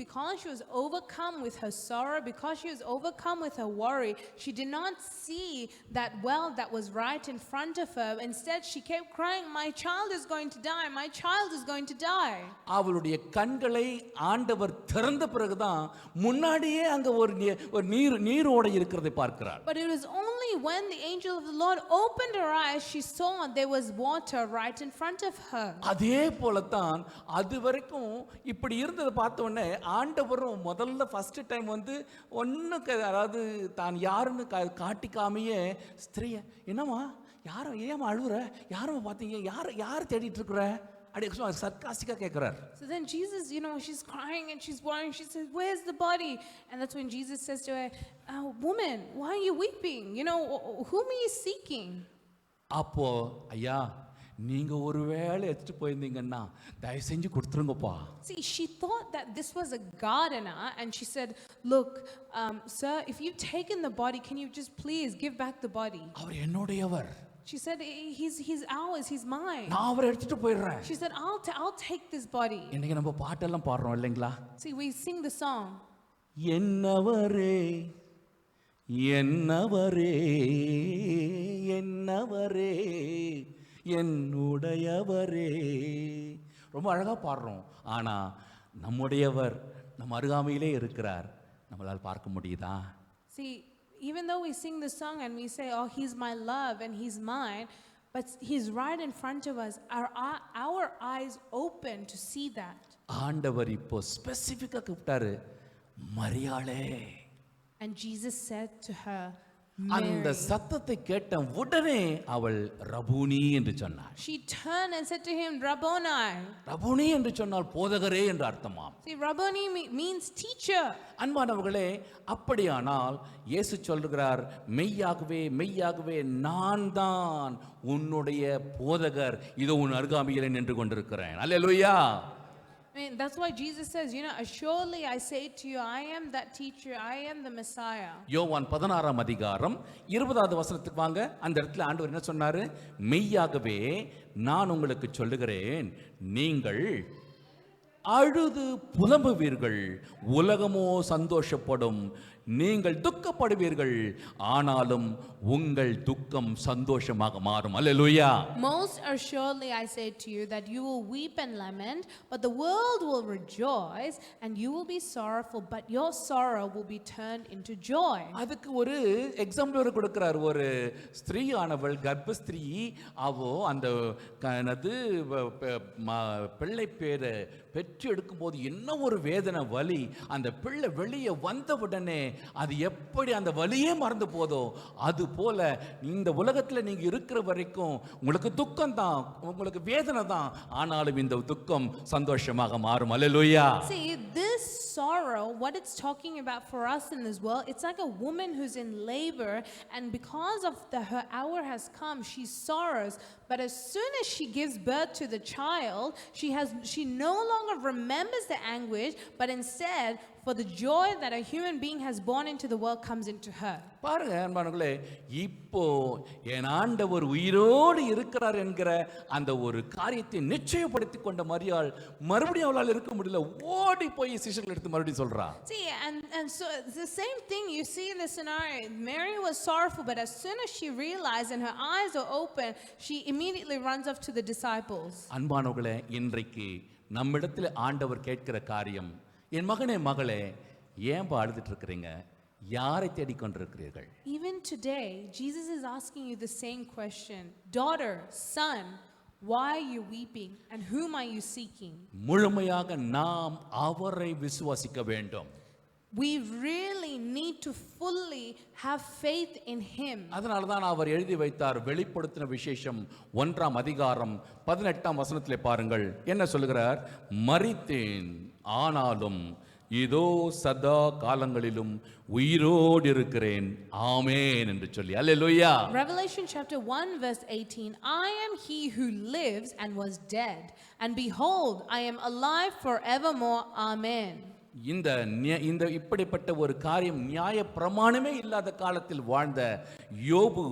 because she was overcome with her sorrow, because she was overcome with her worry, she did not see that well that was right in front of her. Instead, she kept crying, my child is going to die, my child is going to die. அவளுடைய கண்களை ஆண்டவர் திறந்த பிறகுதான் முன்னாடியே அங்க ஒரு நீரோடை இருக்கிறதை பார்க்கிறாள். But it was only when the angel of the Lord opened her eyes, she saw there was water right in front of her. அதே போலத்தான் அது வரைக்கும் இப்படி இருந்ததை பார்த்த உடனே ஆண்டவரும் முதல்ல ஃபர்ஸ்ட் டைம் வந்து ஒன்னுக்கு, அதாவது தான் யாருன்னு காட்டிக்காமையே ஸ்திரீய, என்னம்மா யாரும் ஏமா அழுகுற, யாரும் பார்த்தீங்க, யார் தேடிட்டு இருக்கிற அப்படி சர்க்காஸ்டிக்கா கேட்கிறார். So then Jesus, she's crying and she's worrying. She says, where's the body? And that's when Jesus says to her, woman, why are you weeping? Whom are you seeking? அப்போ ஐயா நீங்க ஒருவேளை எடுத்துட்டு போயிருந்தீங்கன்னா தயவு செஞ்சு கொடுத்துருங்கப்பா. See, she thought that this was a gardener, and she said, look, sir, if you've taken the body, can you just please give back the body? Our என்னுடையவர். She said, he's ours, he's mine. நான் அவரை எடுத்துட்டு போயிடுறேன். She said, I'll take this body. இன்னைக்கு நம்ம பாட்டெல்லாம் பாடுறோம் இல்லைங்களா? See, we sing the song. என்னவரே என்னவரே என்னவரே என்னுடையவரே, ரொம்ப அழகா பாடுறோம். ஆனா நம்முடையவர் நம்ம அருகாமையிலே இருக்கிறார், நம்மளால் பார்க்க முடியுதா? See, even though we sing the song and we say, oh, he's my love and he's mine, but he's right in front of us. Our eyes open to see that. ஆண்டவர் இப்போ ஸ்பெசிஃபிக்கா கூப்பிட்டாரு, மரியாளே. And Jesus said to her, அந்த சத்தத்தை கேட்ட உடனே அவள் ரபூனி என்று சொன்னாள். She turned and said to him, Rabboni. Rabboni என்று சொன்னால் போதகரே என்று அர்த்தமாம். See, Rabboni means teacher. அன்பானவர்களே, அப்படியானால் இயேசு சொல்கிறார், மெய்யாகவே மெய்யாகவே நான் தான் உன்னுடைய போதகர், இதோ உன் அருகாமையிலே நின்று கொண்டிருக்கிறேன். அல்லேலூயா. I mean, that's why Jesus says, assuredly I say to you, I am that teacher, I am the Messiah. யோவான் 16ஆம் அதிகாரம் 20வது வசனத்துக்கு வாங்க. அந்த இடத்துல ஆண்டவர் என்ன சொன்னாரு? மெய்யாகவே நான் உங்களுக்கு சொல்லுகிறேன், நீங்கள் அழுது புலம்புவீர்கள், உலகமோ சந்தோஷப்படும், நீங்கள் துக்கப்படுவீர்கள், ஆனாலும் உங்கள் துக்கம் சந்தோஷமாக மாறும். அல்லேலூயா. Most assuredly I say to you that you will weep and lament, but the world will rejoice, and you will be sorrowful, but your sorrow will be turned into joy. அதுக்கு ஒரு எக்ஸாம்பிள் கொடுக்கிறார். ஒரு ஸ்திரீயானவள், கர்ப்பஸ்திரீ, அவோ அந்த பிள்ளை பேரை பெற்று எடுக்கும் போது என்ன ஒரு வேதனை, வலி. அந்த பிள்ளை வெளியே வந்தவுடனே அது எப்படி அந்த வலியே மறந்து போதோ, அது போல இந்த உலகத்தில் நீங்க இருக்கிற வரைக்கும் உங்களுக்கு துக்கம் தான், உங்களுக்கு வேதனை தான், ஆனாலும் இந்த துக்கம் சந்தோஷமாக மாறும். அல்லேலூயா. See, this sorrow what it's talking about for us in this world, it's like a woman who's in labor, and because of her hour has come, she sorrows. But as soon as she gives birth to the child, she no longer remembers the anguish, but instead, for the joy that a human being has born into the world comes into her. பாருங்க அன்பானவர்களே, இப்போ என் ஆண்டவர் உயிரோடு இருக்கிறார் என்கிற அந்த ஒரு காரியத்தை நிச்சயப்படுத்தி கொண்ட மரியாள் மறுபடியும் அவளால் இருக்க முடியல, ஓடி போய் சிஷ்யர்கள் எடுத்து மறுபடியும் சொல்றா. See, and so it's the same thing you see in the scenario. Mary was sorrowful, but as soon as she realized and her eyes are open, she immediately runs off to the disciples. அன்பானவர்களே, இன்றைக்கு நம்மிடத்தில் ஆண்டவர் கேட்கிற காரியம், என் மகனே மகளே, ஏன்பா அழுதுட்டு இருக்கிறீங்க, யாரை தேடிக்கொண்டிருக்கிறீர்கள்? Even today, Jesus is asking you the same question. Daughter, son, why are you weeping and whom are you seeking? முழுமையாக நாம் அவரை விசுவாசிக்க வேண்டும். We really need to fully have faith in him. அதனால தான் அவர் எழுதி வைத்தார். வெளிப்படுத்தின விசேஷம் 1ஆம் அதிகாரம் 18ஆம் வசனத்திலே பாருங்கள் என்ன சொல்லுகிறார். மரித்தேன், ஆனாலும் இதோ சதா காலங்களிலும் உயிரோடு இருக்கிறேன், ஆமென் என்று சொல்லி. அல்லேலூயா. Revelation chapter 1 verse 18, I am he who lives and was dead, and behold, I am alive forevermore, amen. இந்த இப்படிப்பட்ட ஒரு காரியம் நியாய பிரமாணமே இல்லாத காலத்தில் வாழ்ந்த யோபு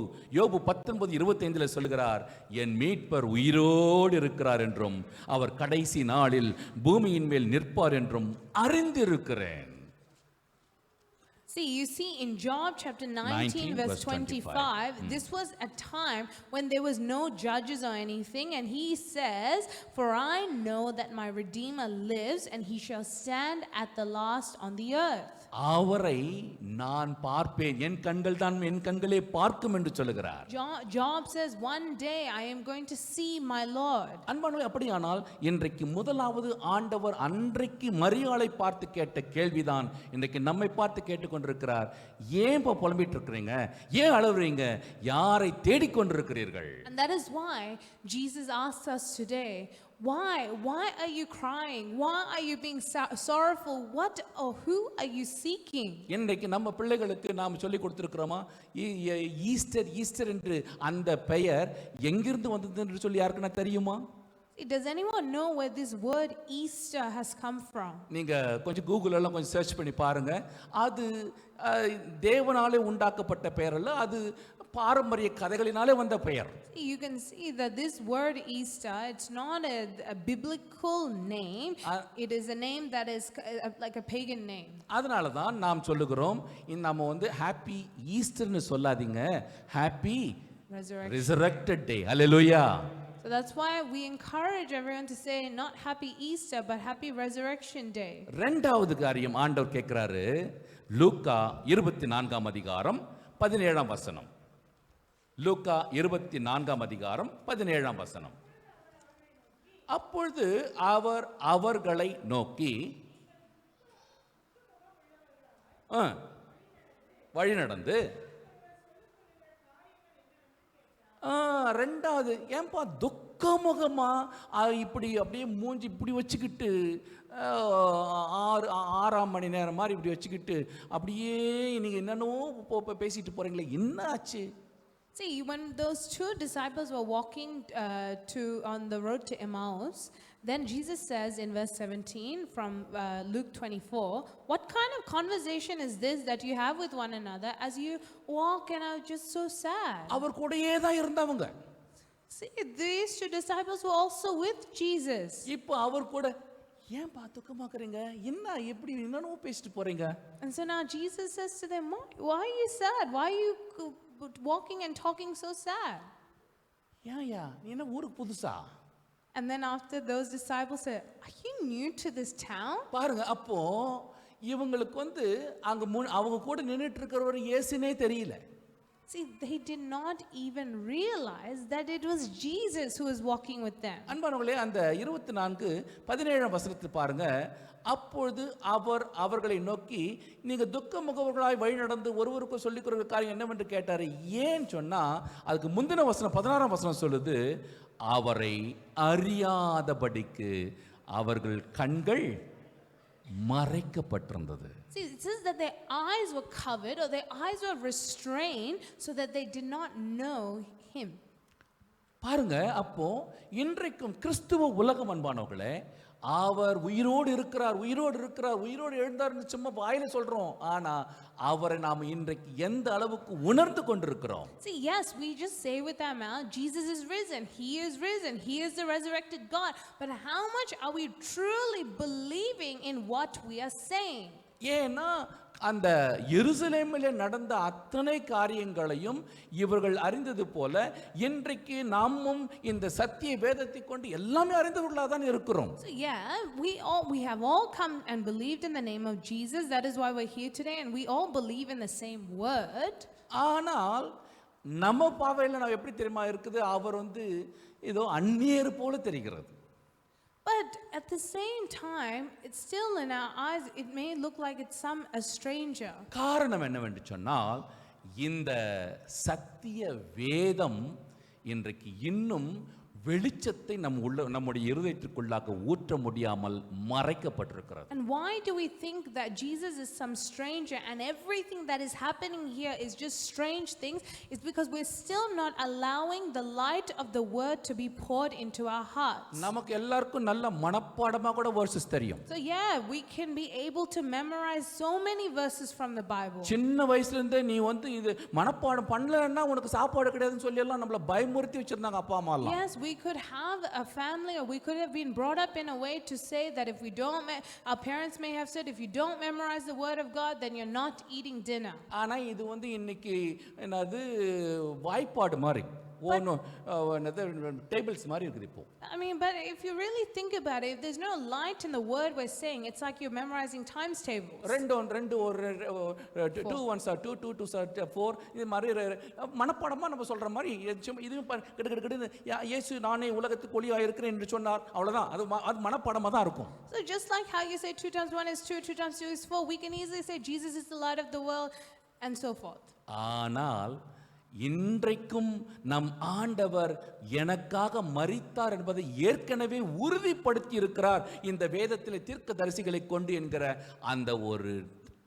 19:25 சொல்கிறார், என் மீட்பர் உயிரோடு இருக்கிறார் என்றும் அவர் கடைசி நாளில் பூமியின் மேல் நிற்பார் என்றும் அறிந்திருக்கிறேன். See, you see in Job chapter 19 verse 25, this was a time when there was no judges or anything, and he says, for I know that my Redeemer lives and he shall stand at the last on the earth. அவரை நான் பார்ப்பேன், என் கண்கள் தான் என் கண்களே பார்க்கும் என்று சொல்லுகிறார். Job says, one day I am going to see my Lord. அன்பானவர்களே, அப்படியானால் இன்றைக்கு முதலாவது ஆண்டவர் அன்றைக்கு மரியாளை பார்த்து கேட்ட கேள்விதான் இன்றைக்கு நம்மை பார்த்து கேட்டுக்கொண்டிருக்கிறார். ஏன் புலம்பிட்டு இருக்கிறீங்க, ஏன் அழுவுறீங்க, யாரை தேடிக்கொண்டிருக்கிறீர்கள்? And that is why Jesus asks us today, why are you crying, why are you being sorrowful, what or who are you seeking? இன்றைக்கு நம்ம பிள்ளைகளுக்கு நாம் சொல்லி கொடுத்திருக்கிறோமா, ஈஸ்டர் என்று அந்த பெயர் எங்கிருந்து வந்தது என்று சொல்லி யாருக்குன்னா தெரியுமா? Does anyone know where this word Easter has come from? நீங்க கொஞ்சம் கூகுள் எல்லாம் கொஞ்சம் சர்ச் பண்ணி பாருங்க. அது தேவனாலே உண்டாக்கப்பட்ட பெயர் அல்ல, அது பாரம்பரிய கதைகளினாலே வந்த பெயர். You can see that this word Easter, it's not a biblical name. It is a name that is like a pagan name. அதனால தான் நாம் சொல்லுகிறோம், நம்ம ஹாப்பி ஈஸ்டர்னு சொல்லாதீங்க, happy resurrected day. Hallelujah. So that's why we encourage everyone to say not happy Easter but happy resurrection day. இரண்டாவது காரியம் ஆண்டவர் கேட்கிறாரு. லூக்கா 24ஆம் அதிகாரம் 17ஆம் வசனம். லூக்கா 24ஆம் அதிகாரம் 17ஆம் வசனம். அப்பொழுது அவர் அவர்களை நோக்கி வழி நடந்து, ரெண்டாவது, ஏன்பா துக்கமுகமா இப்படி அப்படியே மூஞ்சி இப்படி வச்சுக்கிட்டு 6 மணி நேரம் மாதிரி இப்படி வச்சுக்கிட்டு அப்படியே நீங்க என்னென்னவோ பேசிட்டு போறீங்களே, என்ன ஆச்சு? See, when those two disciples were walking on the road to Emmaus, then Jesus says in verse 17 from Luke 24, what kind of conversation is this that you have with one another as you walk and are just so sad? அவர் கூடயே தான் இருந்தவங்க. See, these two disciples were also with Jesus. இப்போ அவர் கூட ஏன் துக்கமாக்குறீங்க, என்ன எப்படி என்னனோ பேசிட்டு போறீங்க? And so now Jesus says to them, why are you sad? Why are you walking and talking so sad? யா நீ என்ன ஊருக்கு புதுசா? And then after those disciples said, are you new to this town? பாருங்க, அப்போ இவங்களுக்கு அவங்க கூட நின்னுட்டு இருக்கிறவர் இயேசுனே தெரியல. See, they did not even realize that it was Jesus who was walking with them. அன்பானவர்களே, அந்த 24:17 வசனத்தை பாருங்க. அப்பொழுது அவர் அவர்களை நோக்கி, நீங்க துக்க முகவர்களாய் வழி நடந்து ஒருவருக்கு சொல்லிக் கொடுக்கிற காரியம் என்னவென்று கேட்டாரு. ஏன் சொன்னா, அதுக்கு முந்தின வசனம் 16ஆம் வசனம் சொல்லுது, அவரை அறியாதபடிக்கு அவர்கள் கண்கள் மறைக்கப்பட்டிருந்தது. See, it says that their eyes were covered or their eyes were restrained so that they did not know him. பாருங்க, அப்போ இன்றைக்கும் கிறிஸ்துவ உலகம் அன்பானவர்களே, அவர் உயிரோடு இருக்கிறார், உயிரோடு இருக்கிறார், உயிரோடு எழுந்தார்னு சும்மா வாயில சொல்றோம். ஆனா அவரை நாம் இன்றைக்கு எந்த அளவுக்கு உணர்ந்து கொண்டிருக்கிறோம்? See, yes, we just say with our mouth, Jesus is risen, he is risen, he is the resurrected God. But how much are we truly believing in what we are saying? ஏன்னா அந்த எருசலேமில் நடந்த அத்தனை காரியங்களையும் இவர்கள் அறிந்தது போல இன்றைக்கு நாமும் இந்த சத்திய வேதத்தை கொண்டு எல்லாமே அறிந்தவர்களாக தான் இருக்கிறோம். So yeah, we have all come and believed in the name of Jesus. That is why we're here today, and we all believe in the same word. ஆனால் நம்ம பார்வையில் நான் எப்படி தெரியுமா இருக்குது, அவர் ஏதோ அந்நியர் போல தெரிகிறது. But at the same time, it's still in our eyes, it may look like it's a stranger. காரணம் என்னவென்று சொன்னால், இந்த சத்திய வேதம் இன்றைக்கு இன்னும் வெளிச்சத்தை நம்முடைய இருதயத்திற்குள்ளாக ஊற்ற முடியாமல் மறைக்கப்பட்டிருக்கிறது. And why do we think that Jesus is some stranger and everything that is happening here is just strange things? It's because we're still not allowing the light of the word to be poured into our hearts. நமக்கு எல்லாருக்கும் நல்ல மனப்பாடமா கூட verses தெரியும். So yeah, we can be able to memorize so many verses from the Bible. சின்ன வயசுல இருந்தே நீ இது மனப்பாடம் பண்ணலன்னா உனக்கு சாப்பாடு கிடையாதுன்னு சொல்லி எல்லாம் நம்மள பயமுறுத்தி வச்சிருந்தாங்க அப்பா அம்மா எல்லாம். Yes, we could have a family, or we could have been brought up in a way to say that if we don't, our parents may have said, if you don't memorize the word of God, then you're not eating dinner. ஆனா இது இன்னைக்கு என்னது வாய்ப்பாடு மாதிரி tables மாதிரி இருக்குது இப்போ. I mean, but if you really think about it, if there's no light in the word we're saying, it's like you're memorizing times tables. 2 or 2 ones are 2, 2 2s are 4. இது மாதிரி மனப்பாடமா நம்ம சொல்ற மாதிரி இதுவும் கிடு இயேசு நானே உலகத்துக்கு ஒளியாக இருக்கிறேன் என்று சொன்னார், அவ்வளவுதான். அது மனப்பாடமா தான் இருக்கும். So just like how you say 2 times 1 is 2, 2 times 2 is 4, we can easily say Jesus is the light of the world and so forth. ஆனால் இன்றைக்கும் நம் ஆண்டவர் எனக்காக மரித்தார் என்பதை ஏற்கனவே உறுதிப்படுத்தி இருக்கிறார் இந்த வேதத்தில் தீர்க்கதரிசிகளை கொண்டு என்கிற அந்த ஒரு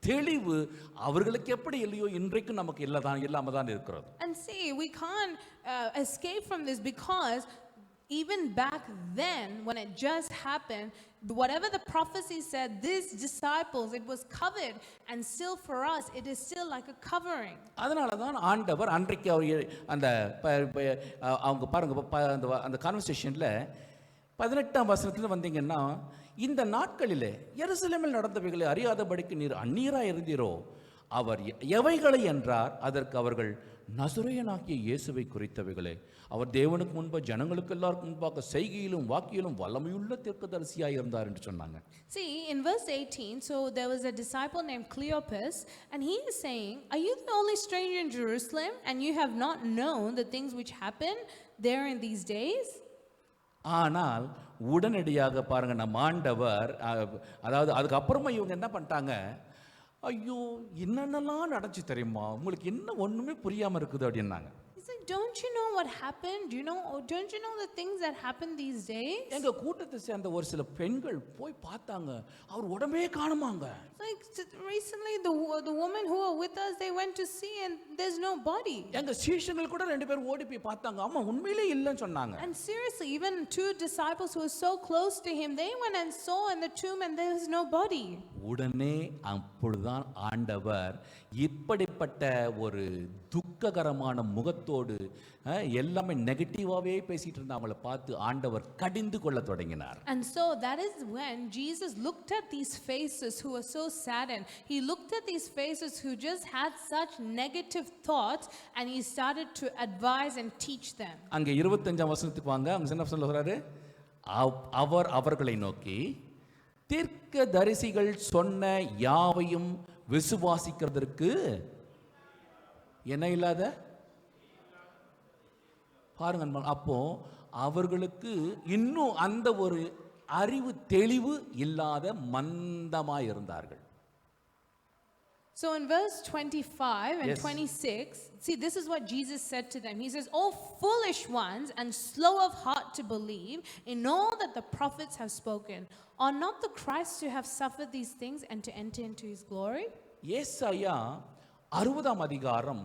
தெளிவு அவர்களுக்கு எப்படி இல்லையோ இன்றைக்கும் நமக்கு இல்லாம தான் இருக்கிறது. And see, we can't escape from this because even back then when it just happened, whatever the prophecy said, these disciples, it was covered, and still for us it is still like a covering. அதனால தான் ஆண்டவர் அன்றைக்கு அந்த அவங்க பாருங்க அந்த கான்வர்சேஷன்ல 18ஆம் வசனத்துல வந்தீங்கன்னா, இந்த நாட்களிலே எருசலேமில் நடந்தவைகளை அறியாதபடிக்கு நீர் அந்நியராய் இருந்தீரோ, அவர் எவைகளை என்றார். அதற்கு அவர்கள் நசரேயனாகிய இயேசுவை குறித்தவைகளே, அவர் தேவனுக்கு முன்பு ஜனங்களுக்கு எல்லாருக்கும் முன்பாக செய்கையிலும் வாக்கியிலும் வல்லமையுள்ள தீர்க்கதரிசியாய் இருந்தார் என்று சொன்னாங்க. See, in verse 18, so there was a disciple named Cleopas, and he is saying, are you the only stranger in Jerusalem, and you have not known the things which happen there in these days? ஆனால் உடனடியாக பாருங்க நம்ம ஆண்டவர், அதாவது அதுக்கப்புறமா இவங்க என்ன பண்ணிட்டாங்க, ஐயோ என்னென்னலாம் நடந்துச்சு தெரியுமா, உங்களுக்கு என்ன ஒண்ணுமே புரியாம இருக்குது அப்படின்னாங்க. He said, don't you know what happened? Don't you know the things that happen these days? எங்க கூட்டத்தை சேர்ந்த ஒரு சில பெண்கள் போய் பார்த்தாங்க, அவர் உடம்பே காணுமாங்க. Like recently the women who were with us, they went to see and there's no body. எங்க சீஷர்கள் கூட 2 பேர் ஓடி போய் பார்த்தாங்க, ஆமா உண்மையிலே இல்லன்னு சொன்னாங்க. And seriously, even 2 disciples who were so close to him, they went and saw in the tomb and there was no body. உடனே அப்பொழுதுதான் ஆண்டவர் இப்படிப்பட்ட ஒரு துக்ககரமான முகத்தோடு எல்லாமே நெகட்டிவாவே பேசிட்டு இருந்தவங்களை பார்த்து ஆண்டவர் கடிந்து கொள்ள தொடங்கினார். And so that is when Jesus looked at these faces who were so saddened. He looked at these faces who just had such negative thoughts, and he started to advise and teach them. அங்க 25ஆம் வசனத்துக்கு வாங்க. அங்க என்ன சொல்றாரு, அவர் அவர்களை நோக்கி தீர்க்கதரிசிகள் சொன்ன யாவையும் விசுவாசிக்கிறதற்கு என்ன இல்லாத பாருங்க. அப்போ அவர்களுக்கு இன்னும் அந்த ஒரு அறிவு தெளிவு இல்லாத மந்தமாய் இருந்தார்கள். So in verse 25 and Yes. 26, see, this is what Jesus said to them. He says, "O foolish ones and slow of heart to believe in all that the prophets have spoken. Are not the Christ to have suffered these things and to enter into his glory?" ஏசாயா 60ஆம் அதிகாரம்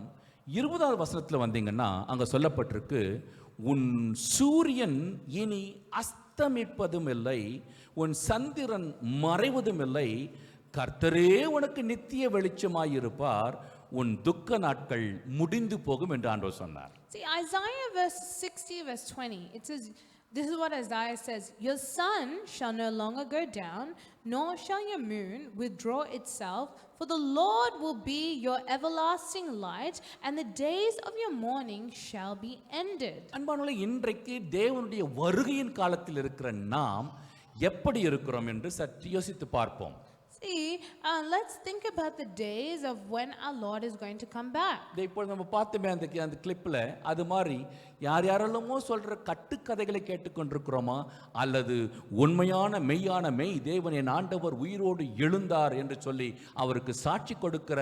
20வது வசனத்தில் வந்தீங்கன்னா அங்க சொல்லப்பட்டிருக்கு, உன் சூரியன் இனி அஸ்தமிப்பதும் இல்லை, உன் சந்திரன் மறைவதும் இல்லை, கர்த்தரே உனக்கு நித்திய வெளிச்சமாயிருப்பார், உன் துக்க நாட்கள் முடிந்து போகும் என்று ஆண்டவர் சொன்னார். See, Isaiah verse 60, verse 20, it says, this is what Isaiah says, "Your sun shall no longer go down, nor shall your moon withdraw itself, for the Lord will be your everlasting light, and the days of your mourning shall be ended." அன்பானவர்களே, இன்றைக்கு தேவனுடைய வருகையின் காலத்தில் இருக்கிற நாம் எப்படி இருக்கிறோம் என்று சற்று யோசித்து பார்ப்போம். See, let's think about the days of when our Lord is going to come back. இதை இப்போ நம்ம பார்த்தோமே அந்த கிளிப்பில், அது மாதிரி யார் யாரெல்லாமோ சொல்கிற கட்டுக்கதைகளை கேட்டுக்கொண்டிருக்கிறோமா, அல்லது உண்மையான மெய்யான மெய் தேவன் என் ஆண்டவர் உயிரோடு எழுந்தார் என்று சொல்லி அவருக்கு சாட்சி கொடுக்கிற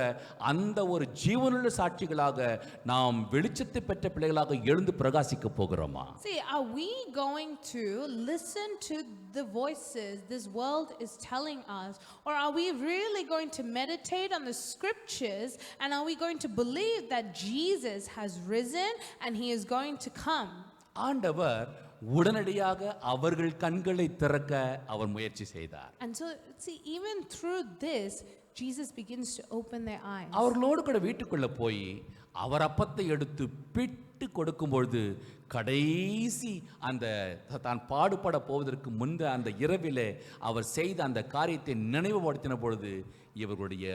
அந்த ஒரு ஜீவனுள்ள சாட்சிகளாக நாம் வெளிச்சத்தை பெற்ற பிள்ளைகளாக எழுந்து பிரகாசிக்க போகிறோமா? See, are we going to listen to the voices this world is telling us, or are we really going to meditate on the scriptures, and are we going to believe that Jesus has risen and he is going to come? ஆண்டவர் உடனடியாக அவர்கள் கண்களை திறக்க அவர் முயற்சி செய்தார். And so, see, even through this, Jesus begins to open their eyes. அவர்களோடு கூட வீட்டுக்குள்ள போய் அவர் அப்பத்தை எடுத்து பிட்டு கொடுக்கும் பொழுது, கடைசி அந்த தான் பாடுபட போவதற்கு முன்பு அந்த இரவிலே அவர் செய்த அந்த காரியத்தை நினைவுபடுத்தின பொழுது இவர்களுடைய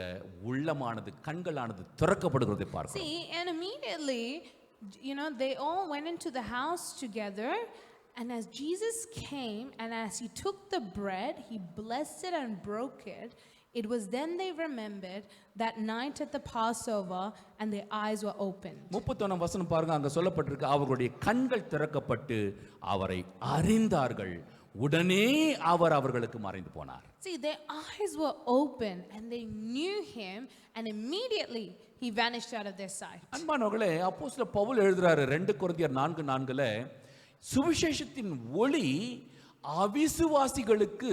உள்ளமானது, கண்களானது திறக்கப்படுகிறதை பார்க்கிறோம். See, and immediately, they all went into the house together, and as Jesus came and as he took the bread, he blessed it and broke it. It was then they remembered that night at the Passover, and their eyes were opened. 31ஆம் வசனம் பாருங்க, அங்க சொல்லப்பட்டிருக்கு, அவர்களுடைய கண்கள் திறக்கப்பட்டு அவரை அறிந்தார்கள், உடனே அவர் அவர்களுக்கு மறைந்து போனார். See, their eyes were open and they knew him, and immediately he vanished out of their sight. அன்பானவர்களே, அப்போஸ்தலர் பவுல் எழுதுறாரு 2 கொரிந்தியர் 4:4, சுவிசேஷத்தின் ஒளி அவிசுவாசிகளுக்கு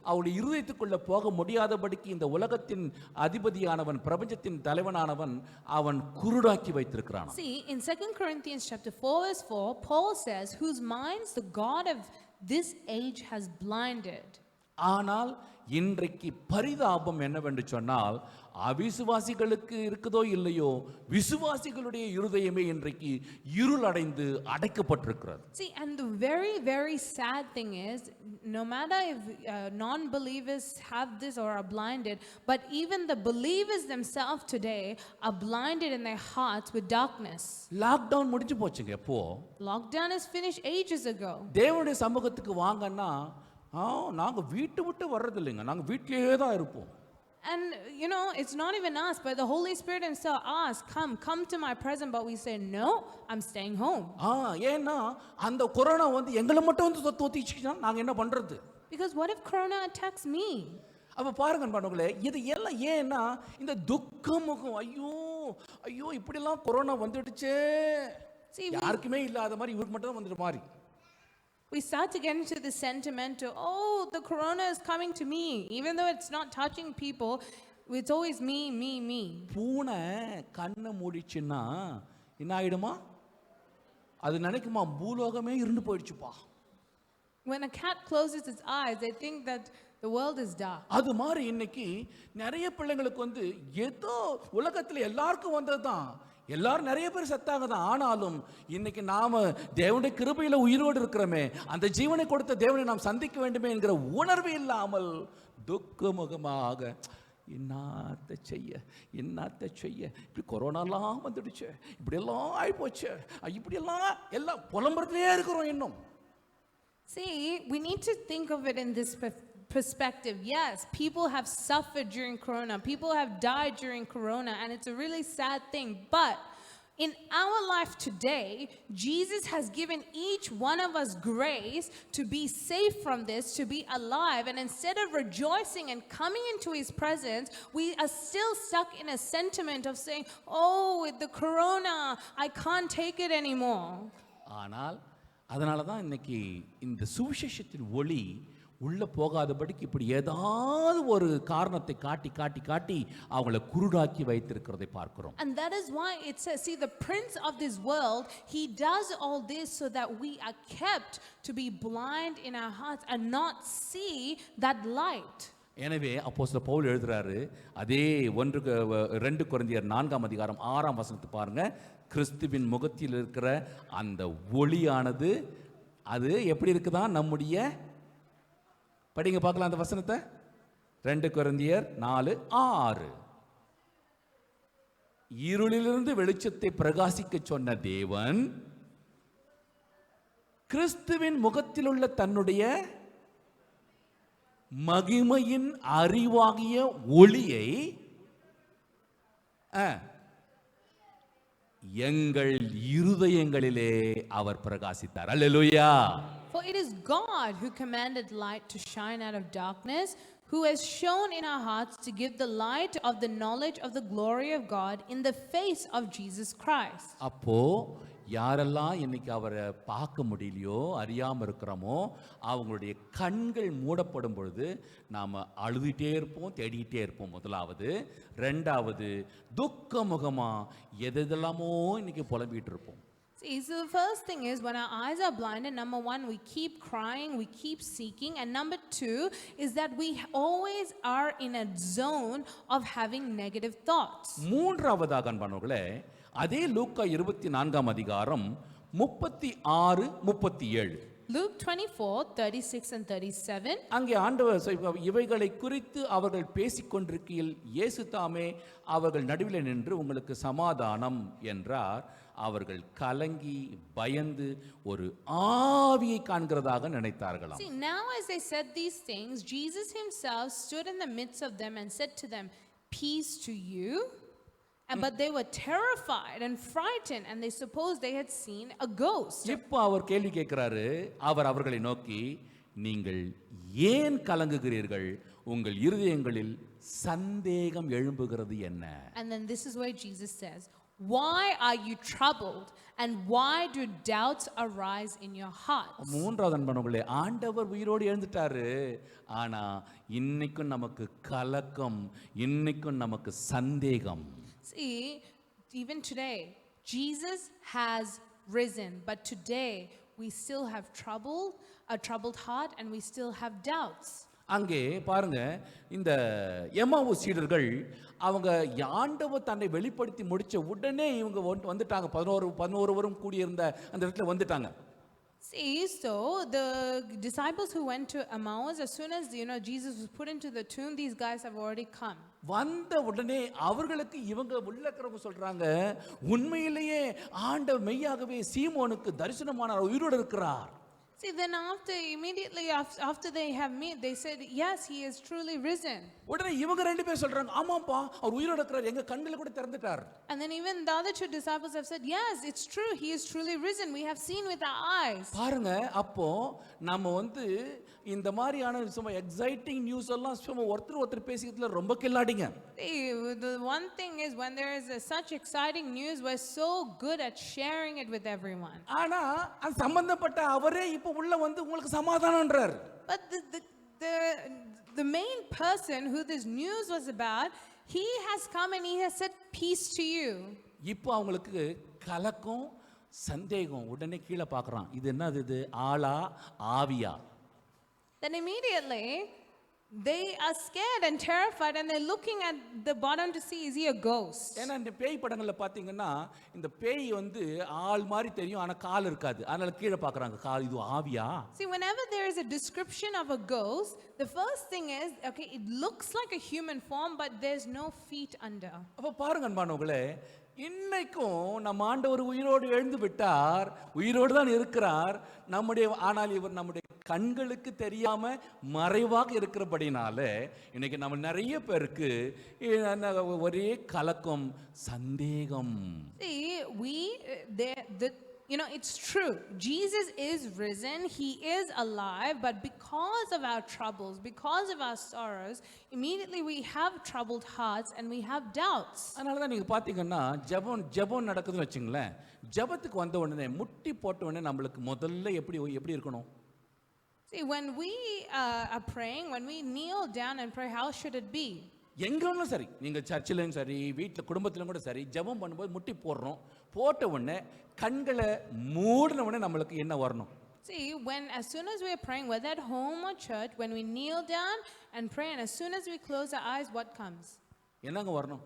அவருடைய இருதயத்துக்குள்ள போக முடியாதபடிக்கு இந்த உலகத்தின் அதிபதியானவன், பிரபஞ்சத்தின் தலைவனானவன் அவன் குருடாக்கி வைத்திருக்கிறான். See, in 2 Corinthians chapter 4 verse 4, Paul says, "Whose minds the God of this age has blinded." ஆனால் இன்றைக்கு பரிதாபம் என்னவென்று சொன்னால், அவிசுவாசிகளுக்கு இருக்குதோ இல்லையோ, விசுவாசிகளுடைய இருதயமே இன்றைக்கு இருளடைந்து அடைக்கப்பட்டிருக்கிறது. See, and the very, very sad thing is, no matter if non-believers have this or are blinded, but even the believers themselves today are blinded in their hearts with darkness. Lockdown முடிஞ்சு போச்சுங்க. எப்போ Lockdown is finished ages ago. தேவனுடைய சமூகத்துக்கு வாங்கன்னா, நாங்க வீட்டு விட்டு வர்றது இல்லைங்க, நாங்க வீட்டிலேயே தான் இருப்போம். And it's not even us, but the Holy Spirit himself asks, come to my presence, but we say, "No, I'm staying home." ஏன்னா அந்த கொரோனா வந்து எங்களை மட்டும் வந்து தொத்திச்சுன்னா நாங்க என்ன பண்றது? Because what if corona attacks me? அப்ப பாருங்க அன்பானவர்களே, இது எல்லாம் ஏன்னா இந்த துக்கமுகம், ஐயோ ஐயோ இப்படிலாம் கொரோனா வந்துடுச்சே, யாருக்குமே இல்லாத மாதிரி இவருக்கு மட்டும் தான் வந்துட்ட மாதிரி. We start to get into the sentiment to, "Oh, the corona is coming to me," even though it's not touching people. It's always me, me, me. பூனை கண்ணை மூடிச்சுன்னா என்ன ஆயிடுமா? அது நினைக்குமா, பூலோகமே இருந்து போயிடுச்சுப்பா. When a cat closes its eyes, they think that the world is dark. அது மாதிரி இன்னைக்கு நிறைய பிள்ளைங்களுக்கு வந்து ஏதோ உலகத்துல எல்லாருக்கும் வந்ததுதான், எல்லாரும் நிறைய பேர் செத்தாங்க தான், ஆனாலும் இன்னைக்கு நாம தேவனுடைய கிருபையில உயிரோடு இருக்கிறோமே, அந்த ஜீவனை கொடுத்த தேவனை நாம் சந்திக்க வேண்டுமே என்கிற உணர்வு இல்லாமல் துக்கமுகமாக என்னத்தை செய்ய, இப்படி கொரோனாலாம் வந்துடுச்சு, இப்படி எல்லாம் ஆயிப்போச்சு, இப்படியெல்லாம் எல்லாம் புலம்புறதுலயே இருக்கிறோம் இன்னும். See, we need to think of it in this perspective. Yes, people have suffered during corona, people have died during corona, and it's a really sad thing, but In our life today, Jesus has given each one of us grace to be safe from this, to be alive. And instead of rejoicing and coming into His presence, we are still stuck in a sentiment of saying, oh, with the corona, I can't take it anymore. ஆனால் அதனால தான் இன்னைக்கு இந்த சுவிசேஷத்தின் ஒளி உள்ள போகாதபடிக்கு இப்படி ஏதாவது ஒரு காரணத்தை காட்டி காட்டி காட்டி அவங்கள குருடாக்கி வைத்திருக்கிறதை பார்க்கிறோம். And that is why it says, see, the prince of this world, he does all this so that we are kept to be blind in our hearts and not see that light. எனவே அப்போஸ்தலர் பவுல் எழுதுறாரு, அதே 2 கொரிந்தியர் 4:6 பாருங்க. கிறிஸ்துவின் முகத்தில் இருக்கிற அந்த ஒளியானது அது எப்படி இருக்குதான்? நம்முடைய படிங்க பார்க்கலாம் அந்த வசனத்தை. 2 கொரிந்தியர் 4:6 இருளிலிருந்து வெளிச்சத்தை பிரகாசிக்க சொன்ன தேவன் கிறிஸ்துவின் முகத்தில் உள்ள தன்னுடைய மகிமையின் அறிவாகிய ஒளியை எங்கள் இருதயங்களிலே அவர் பிரகாசித்தார். அல்லேலூயா. For it is God who commanded light to shine out of darkness, who has shown in our hearts to give the light of the knowledge of the glory of God in the face of Jesus Christ. அப்போ யாரெல்லாம் இன்னைக்கு அவரை பார்க்க முடியலையோ, அறியாம இருக்கிறோமோ, அவங்களுடைய கண்கள் மூடப்படும் பொழுது நாம அழுதுகிட்டே இருப்போம், தேடிக்கிட்டே இருப்போம். முதலாவது. ரெண்டாவது, துக்க முகமா எதெல்லாமோ இன்னைக்கு புலம்பிட்டு இருப்போம். See, so the first thing is when our eyes are blinded, number one, we keep crying, we keep seeking. And number two is that we always are in a zone of having negative thoughts. மூன்றாவதாக அன்பானவர்களே, அதே லூக்கா 24:36-37 Luke 24:36 and 37. அங்கே ஆண்டவர் இவைகளை குறித்து அவர்கள் பேசிக்கொண்டிருக்கையில் இயேசு தாமே அவர்கள் நடுவில் நின்று உங்களுக்கு சமாதானம் என்றார். அவர்கள் கலங்கி பயந்து ஒரு ஆவியை காண்கிறதாக நினைத்தார்களாம். See, now as they said these things, Jesus himself stood in the midst of them and said to them, peace to you. But they were terrified and frightened, and they supposed they had seen a ghost. இப்போ அவர் கேள்வி கேட்கிறாரு. அவர் அவர்களை நோக்கி, நீங்கள் ஏன் கலங்குகிறீர்கள்? உங்கள் இருதயங்களில் சந்தேகம் எழும்புகிறது என்ன? And then this is where Jesus says, why are you troubled, and why do doubts arise in your hearts? மூன்றாவது அன்பானவர்களே, ஆண்டவர் உயிரோடு எழுந்துட்டாரு. ஆனா இன்னைக்கும் நமக்கு கலக்கம், இன்னைக்கும் நமக்கு சந்தேகம். See, even today, Jesus has risen, but today we still have a troubled heart, and we still have doubts. அங்கே பாருங்க, இந்த எம்மாவு சீடர்கள் அவங்க ஆண்டவர் தன்னை வெளிப்படுத்தி முடிச்ச உடனே இவங்க வந்துட்டாங்க. 11 கூடியிருந்த அந்த இடத்துல வந்துட்டாங்க. See, so the disciples who went to Emmaus, as soon as Jesus was put into the tomb, these guys have already come. வந்த உடனே அவர்களுக்கு இவங்க உள்ளக்கிறவங்க சொல்றாங்க, உண்மையிலேயே ஆண்டவர் மெய்யாகவே சீமோனுக்கு தரிசனமானார், உயிரோடு இருக்கிறார். See, then immediately after they have met, they said, yes, he is truly risen. உடனே இவங்க ரெண்டு பேர் சொல்றாங்க, ஆமாப்பா அவர் உயிரோடு இருக்கிறார், எங்க கண்ணுல கூட திறந்துட்டார். And then even the other 2 disciples have said, yes, it's true, he is truly risen, we have seen with our eyes. பாருங்க, அப்போ நம்ம இந்த மாதிரியான சும்மா எக்ஸைட்டிங் நியூஸ் எல்லாம் சும்மா ஒருத்தர் பேசிக்கிறதுல ரொம்ப கில்லாடிங்க. The one thing is, when there is such exciting news, we're so good at sharing it with everyone. ஆனா அது சம்பந்தப்பட்ட அவரே இப்போ உள்ள உங்களுக்கு சமாதானம்ன்றார். But the main person who this news was about, he has come and he has said peace to you. இப்போ அவங்களுக்கு கலக்கம், சந்தேகம். உடனே கீழே பார்க்கறான், இது என்னது? இது ஆளா ஆவியா? Then immediately they are scared and terrified, and they're looking at the bottom to see, is he a ghost? ஏன்னா இந்த பேய் படங்கள்ல பாத்தீங்கன்னா இந்த பேய் ஆள் மாதிரி தெரியும், ஆனா கால் இருக்காது. அதனால கீழே பார்க்கறாங்க, கால் இது ஆவியா? See, whenever there is a description of a ghost, the first thing is, okay, it looks like a human form, but there's no feet under. அப்ப பாருங்க அன்பானவர்களே, இன்னைக்கும் நம்ம ஆண்டவர் உயிரோடு எழுந்து விட்டார், உயிரோடு தான் இருக்கிறார். ஆனால் இவர் நம்முடைய கண்களுக்கு தெரியாம மறைவாக இருக்கிறபடினால இன்னைக்கு நம்ம நிறைய பேருக்கு ஒரே கலக்கம், சந்தேகம். See, it's true. Jesus is risen. He is alive. But because of our troubles, because of our sorrows, immediately we have troubled hearts and we have doubts. அதனால தான் நீங்க பாத்தீங்கன்னா ஜெபம் நடக்குதுன்னு வச்சுங்களேன், ஜெபத்துக்கு வந்த உடனே முட்டி போட்ட உடனே நம்மளுக்கு முதல்ல எப்படி இருக்கணும்? See, when we are praying, when we kneel down and pray, how should it be? எங்கேயும் சரி, நீங்க சர்ச்சிலும் சரி, வீட்டில் குடும்பத்திலும் கூட சரி, ஜெபம் பண்ணும்போது முட்டி போடுறோம், போட்ட உடனே கண்களை மூடின உடனே நம்மளுக்கு என்ன வரணும்? See, as soon as we are praying, whether at home or church, when we kneel down and pray, and as soon as we close our eyes, what comes? என்னங்க வரணும்?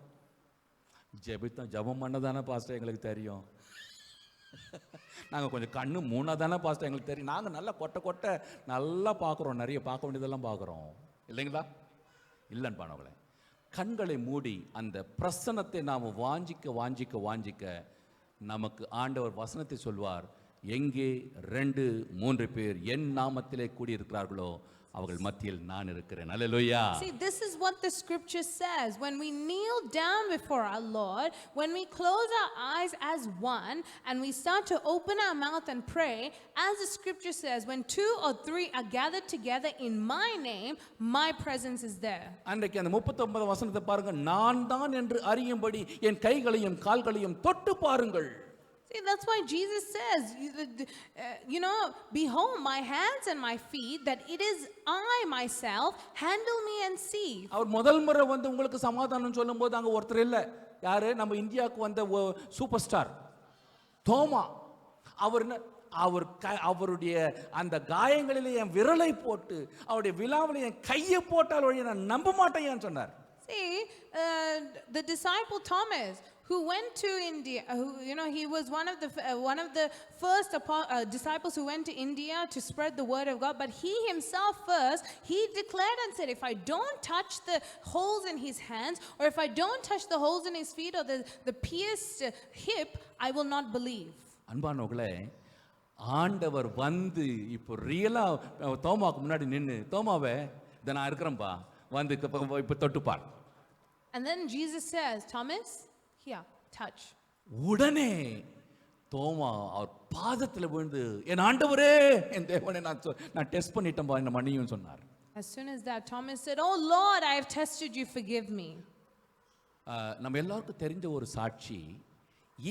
ஜெபம் பண்ணதானே பாஸ்டர் எங்களுக்கு தெரியும். நாங்கள் கொஞ்சம் கண்ணு மூணாதானே பாஸ்டர் எங்களுக்கு தெரியும். நாங்கள் நல்லா கொட்டை நல்லா பார்க்குறோம், நிறைய பார்க்க வேண்டியதெல்லாம் பார்க்குறோம் இல்லைங்களா? இல்லைன்னு பானவங்களே, கண்களை மூடி அந்த பிரசன்னத்தை நாம் வாஞ்சிக்க நமக்கு ஆண்டவர் வசனத்தை சொல்வார், எங்கே 2-3 பேர் என் நாமத்திலே கூடியிருக்கிறார்களோ அவர்கள் மத்தியில் நான் இருக்கிறேன். அல்லேலூயா. See, this is what the scripture says. When we kneel down before our Lord, when we close our eyes as one and we start to open our mouth and pray, as the scripture says, when 2 or 3 are gathered together in my name, my presence is there. அன்றைக்கு அந்த 39 வசனத்தை பாருங்க, நான் தான் என்று அறியும்படி என் கைகளையும் கால்களையும் தொட்டு பாருங்கள். See, that's why Jesus says, behold my hands and my feet, that it is I myself, handle me and see. அவர் முதல் முறை வந்து உங்களுக்கு சமாதானம் சொல்லும்போது அங்க ஒருத்தர் இல்லை. யாரு? நம்ம இந்தியாவுக்கு வந்த சூப்பர் ஸ்டார் தோமா. அவருடைய அந்த காயங்களிலே என் விரலை போட்டு அவருடைய விழாவில் என் கையை போட்டால் வழி நான் நம்ப மாட்டேன்னு சொன்னார். See, the disciple Thomas, who went to India, he was one of the first disciples who went to India to spread the word of God. But he himself first, he declared and said, if I don't touch the holes in his hands, or if I don't touch the holes in his feet, or the pierced hip, I will not believe. அன்பானவர்களே, ஆண்டவர் வந்து இப்போ ரியலா தோமாவுக்கு முன்னாடி நின்று, தோமாவே இதை நான் இருக்கிறேன்பா, வந்து இப்போ தொட்டுப்பார். And then Jesus says, Thomas, here, touch. உடனே தோமா அவர் பாதத்தில் விழுந்து, என் ஆண்டவரே, என் தேவனே, நான் டெஸ்ட் பண்ணிட்டேன்பா, என்ன மன்னியும் சொன்னார். As soon as that, Thomas said, oh Lord, I have tested you, forgive me. நம்ம எல்லாருக்கும் தெரிஞ்ச ஒரு சாட்சி,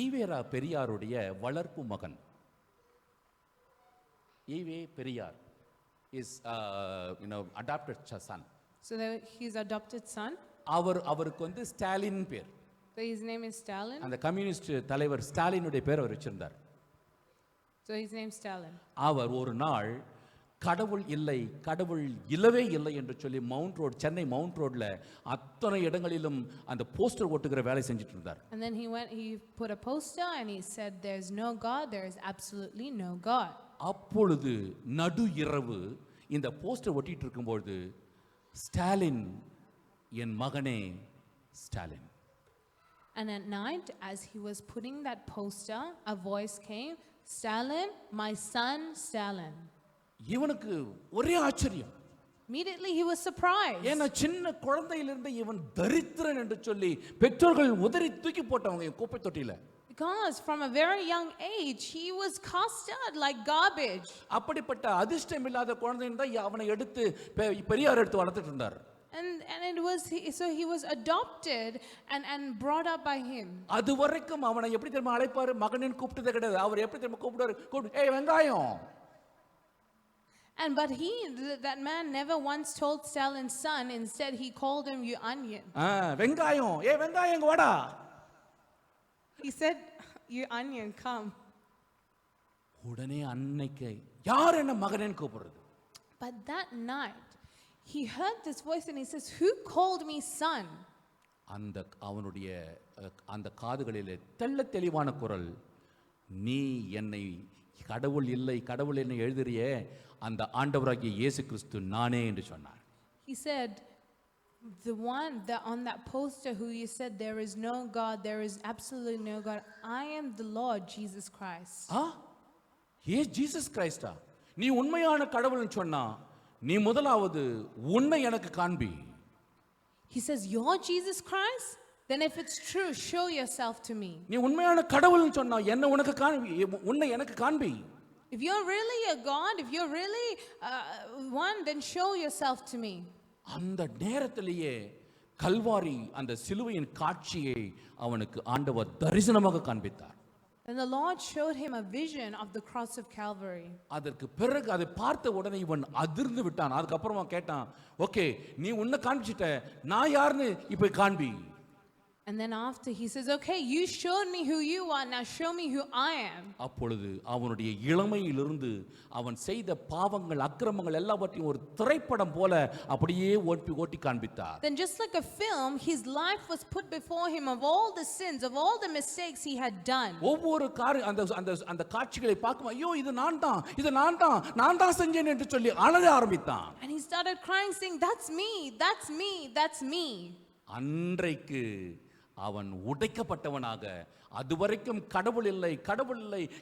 ஈவேரா பெரியாருடைய வளர்ப்பு மகன். E V Periyar is adopted son. So his adopted son. அவருக்கு வந்து ஸ்டாலின் பேர். So his name is Stalin. அந்த கம்யூனிஸ்ட் தலைவர் ஸ்டாலினுடைய பேர் அவர் வச்சிருந்தார். So his name is Stalin. அவர் ஒரு நாள் கடவுள் இல்லவே இல்லை என்று சொல்லி சென்னை மவுண்ட் ரோட்ல அத்தனை இடங்களிலும் அந்த போஸ்டர் ஒட்டுகிற வேலை செஞ்சுட்டு இருந்தார். And then he put a poster and he said, there's no God, there is absolutely no God. அப்பொழுது நடு இரவு இந்த போஸ்டர் ஒட்டிட்டு இருக்கும்போது, ஸ்டாலின் என் மகனே Stalin. And at night, as he was putting that poster, a voice came, Stalin, my son Stalin. இவனுக்கு ஒரே ஆச்சரியம். Immediately he was surprised. ஏன்னா சின்ன குழந்தையிலிருந்து இவன் தரித்திரன் என்று சொல்லி பெற்றோர்கள் உதறி தூக்கி போட்டவங்க குப்பை தொட்டியில. Because from a very young age he was cast out like garbage. அப்படிப்பட்ட அதிர்ஷ்டம் இல்லாத குழந்தையின் தான் அவனை எடுத்து பெரியார் எடுத்து வளர்த்துட்டு இருந்தார். And it was he was adopted and brought up by him. அது வரைக்கும் அவனை எப்படி தெரியுமா அழைப்பாரு? மகனின் கூப்பிட்டதே கிடையாது. அவர் எப்படி தெரியுமா கூப்பிடுவாரு? ஏய் வெங்காயம். But that man never once told Stalin's son. Instead he called him, you onion. வெங்காயம். ஏய் வெங்காயம் இங்க வாடா. He said, you onion, come. உடனே அன்னைக்கு யார் என்ன மகனேன்னு கூப்பிடுறது? But that night he heard this voice and he says, who called me son? அவனுடைய அந்த காதுகளிலே தெளிவான குரல், நீ என்னை கடவுள் என்னை எழுதுறியே அந்த ஆண்டவராகிய இயேசு கிறிஸ்து நானே என்று சொன்னார். He said, the one that on that poster who you said there is no God, there is absolutely no God, I am the Lord Jesus Christ. Jesus கிரைஸ்டா? நீ உண்மையான கடவுள்னு சொன்னா நீ முதலாவது உன்னை எனக்கு காண்பி. He says, you're Jesus Christ? Then if it's true, show yourself to me. நீ உண்மையான கடவுள்னு சொன்னா என்ன உனக்கு காண்பி, உன்னை எனக்கு காண்பி. If you're really a God, if you're really one, then show yourself to me. அந்த நேரத்திலேயே கல்வாரி அந்த சிலுவையின் காட்சியை அவனுக்கு ஆண்டவர் தரிசனமாக காண்பித்தார். And the Lord showed him a vision of the cross of Calvary. அதற்கு பிறகு அதை பார்த்த உடனே இவன் அதிர்ந்து விட்டான். அதுக்கப்புறமா கேட்டான், ஓகே நீ உன்னை காண்பிச்சிட்ட, நான் யாருன்னு இப்ப காண்பி. And then after he says, okay, you showed me who you are, now show me who I am. அப்பொழுது அவனுடைய இளமையிலிருந்து அவன் செய்த பாவங்கள் அக்கிரமங்கள் எல்லாவற்றையும் ஒரு திரைப்படம் போல அப்படியே ஓட்டி காண்பித்தார். Then just like a film, his life was put before him of all the sins, of all the mistakes he had done. ஒவ்வொரு அந்த காட்சிகளை பார்க்கும், ஐயோ இது நான் தான் செஞ்சேன் என்று சொல்லி அழ ஆரம்பித்தான். And he started crying, saying, that's me, that's me, that's me. அன்றைக்கு அவன் உடைக்கப்பட்டவனாக, அதுவரைக்கும் கடவுள் இல்லை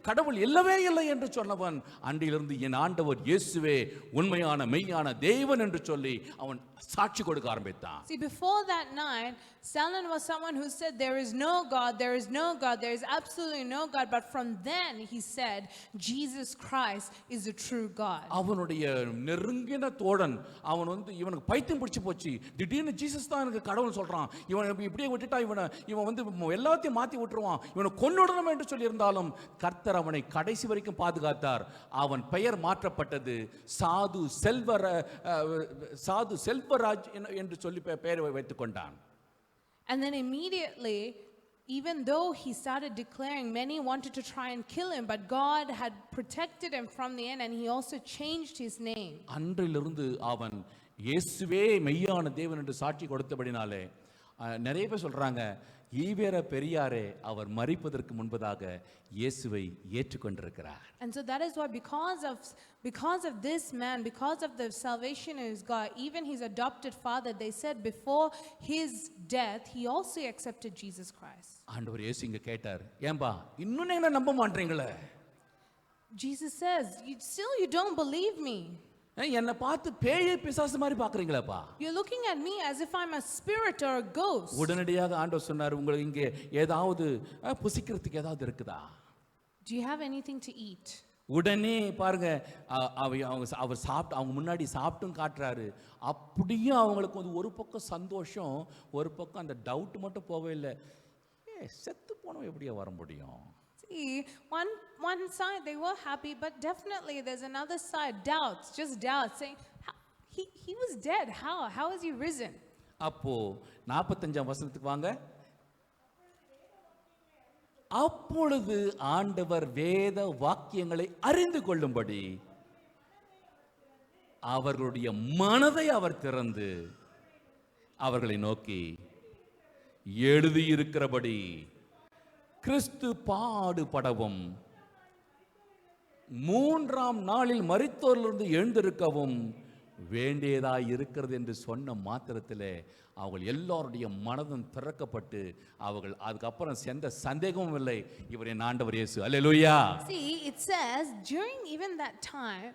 கடவுள் இல்லவே இல்லை என்று சொன்னவன் அன்றிலிருந்து என் ஆண்டவர் இயேசுவே உண்மையான மெய்யான தேவன் என்று சொல்லி அவன் சாட்சி கொடுக்க ஆரம்பித்தான். See, before that night, Stalin was someone who said there is no God, there is no God, there is absolutely no God. But from then he said Jesus Christ is the true God. அவனுடைய நெருங்கின தோழன் அவன் இவனுக்கு பைத்தியம் பிடிச்சு போச்சு, திடீர்னு ஜீசஸ் தான் எனக்கு கடவுள் சொல்றான், இவன் இப்படியே விட்டுட்டா இவன் எல்லாத்தையும் மாத்தி விட்டுருவான், இவனை கொன்னுடணும் என்று சொல்லி இருந்தாலும் கர்த்தர் அவனை கடைசி வரைக்கும் பாதுகாத்தார். அவன் பெயர் மாற்றப்பட்டது சாது செல்வராஜ் என்று சொல்லி பெயரை வைத்துக் கொண்டான். And then immediately, even though he started declaring, many wanted to try and kill him, but God had protected him from the end, and he also changed his name. அன்றிலிருந்து அவன் இயேசுவே மெய்யான தேவன் என்று சாட்சி கொடுத்தபடினாலே நிறைய பேர் சொல்றாங்க, ஈவேர பெரியாரே அவர் மரிப்பதற்கு முன்பதாக இயேசுவை ஏற்றுக்கொண்டிருக்கிறார். And so that is why because of this man, because of the salvation in his God, even his adopted father, they said before his death he also accepted Jesus Christ. ஆண்டவர் இயேசு இங்க கேட்டார், ஏம்பா இன்னும் என்ன நம்ப மாட்டீங்களே? Jesus says, you don't believe me. என்னை பார்த்து பேய் பிசாசு மாதிரி பாக்குறீங்களேப்பா? You're looking at me as if I'm a spirit or a ghost. உடனடியாக ஆண்டவர் சொன்னார், உங்களுக்கு இங்கே ஏதாவது புசிக்கிறதுக்கு ஏதாவது இருக்குதா? Do you have anything to eat? உடனே பாருங்க அவர் சாப்பிட்டு அவங்க முன்னாடி சாப்பிட்டும் காட்டுறாரு. அப்படியே அவங்களுக்கு ஒரு பக்கம் சந்தோஷம், ஒரு பக்கம் அந்த டவுட் மட்டும் போவே இல்லை, செத்து போனோம் எப்படியா வர முடியும்? See, one side they were happy, but definitely there's another side, doubts, just doubts, saying he was dead, how is he risen? அப்போ 45 வசனத்துக்கு வாங்க. அப்பொழுது ஆண்டவர் வேத வாக்கியங்களை அறிந்து கொள்ளும்படி அவர்களுடைய மனதை அவர் திறந்து அவர்களை நோக்கி, எழுதியிருக்கிறபடி கிறிஸ்து பாடுபடவும் 3ஆம் நாளில் மரித்தோரிலிருந்து எழுந்திருக்கவும் வேண்டியதாய் இருக்கிறது என்று சொன்ன மாத்திரத்திலே அவர்கள் எல்லாருடைய மனதும் திறக்கப்பட்டு அவர்கள் அதுக்கப்புறம் எந்த சந்தேகமும் இல்லை, இவர் என் ஆண்டவர் இயேசு. அல்லேலூயா. See, it says during even that time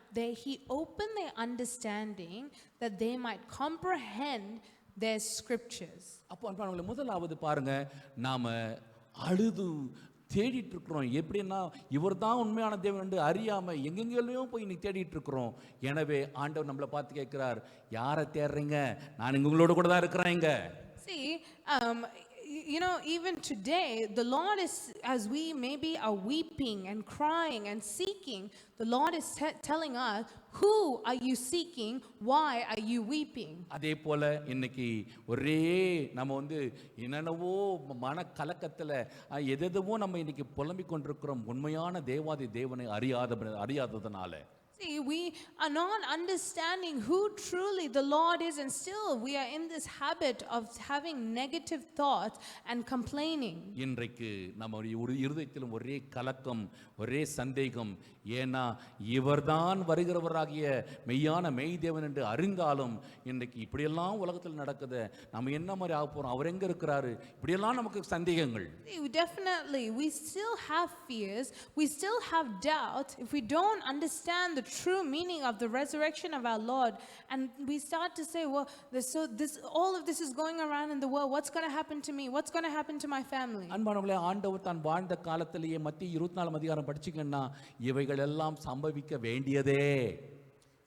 he opened their understanding that they might comprehend their scriptures. அப்போ அன்பானவர்களே, முதலாவது பாருங்க, நாம அழுது தேடிட்டு இருக்கிறோம். எப்படின்னா இவர் தான் உண்மையான தேவன் என்று அறியாம எங்கெங்கேயும் போய் நீ தேடிட்டு இருக்கிறோம். எனவே ஆண்டவர் நம்மளை பார்த்து கேட்கிறார், யாரை தேடுறீங்க? நான் உங்களோட கூட தான் இருக்கிறேங்க. See, even today, the Lord is, as we maybe are weeping and crying and seeking, the Lord is telling us, who are you seeking? Why are you weeping? அதே போல இன்னைக்கு ஒரே நம்ம என்னென்னவோ மன கலக்கத்துல எதெதவோ நம்ம இன்னைக்கு புலம்பிக் கொண்டிருக்கிறோம், உண்மையான தேவாதி தேவனை அறியாததனால. See, we are not understanding who truly the Lord is, and still we are in this habit of having negative thoughts and complaining. இன்றைக்கு நம்ம இருதயத்திலும் ஒரே கலக்கம், ஒரே சந்தேகம். ஏன்னா இவர்தான் வருகிறவராகிய மெய்யான மெய் தேவன் என்று அறிந்தாலும் இன்றைக்கு இப்படியெல்லாம் உலகத்தில் நடக்குது, நம்ம என்ன மாதிரி ஆக போறோம், அவர் எங்க இருக்கிறாரு, இப்படியெல்லாம் நமக்கு சந்தேகங்கள். Definitely we still have fears, we still have doubts if we don't understand the true meaning of the resurrection of our Lord, and we start to say, well, all of this is going around in the world. What's going to happen to me? What's going to happen to my family? அன்பானவர்களே, ஆண்டவர் தான் வாழ்ந்த காலத்திலேயே மத்திய 24 அதிகாரம் படிச்சீங்கன்னா இவைகள் எல்லாம் சம்பவிக்க வேண்டியதே.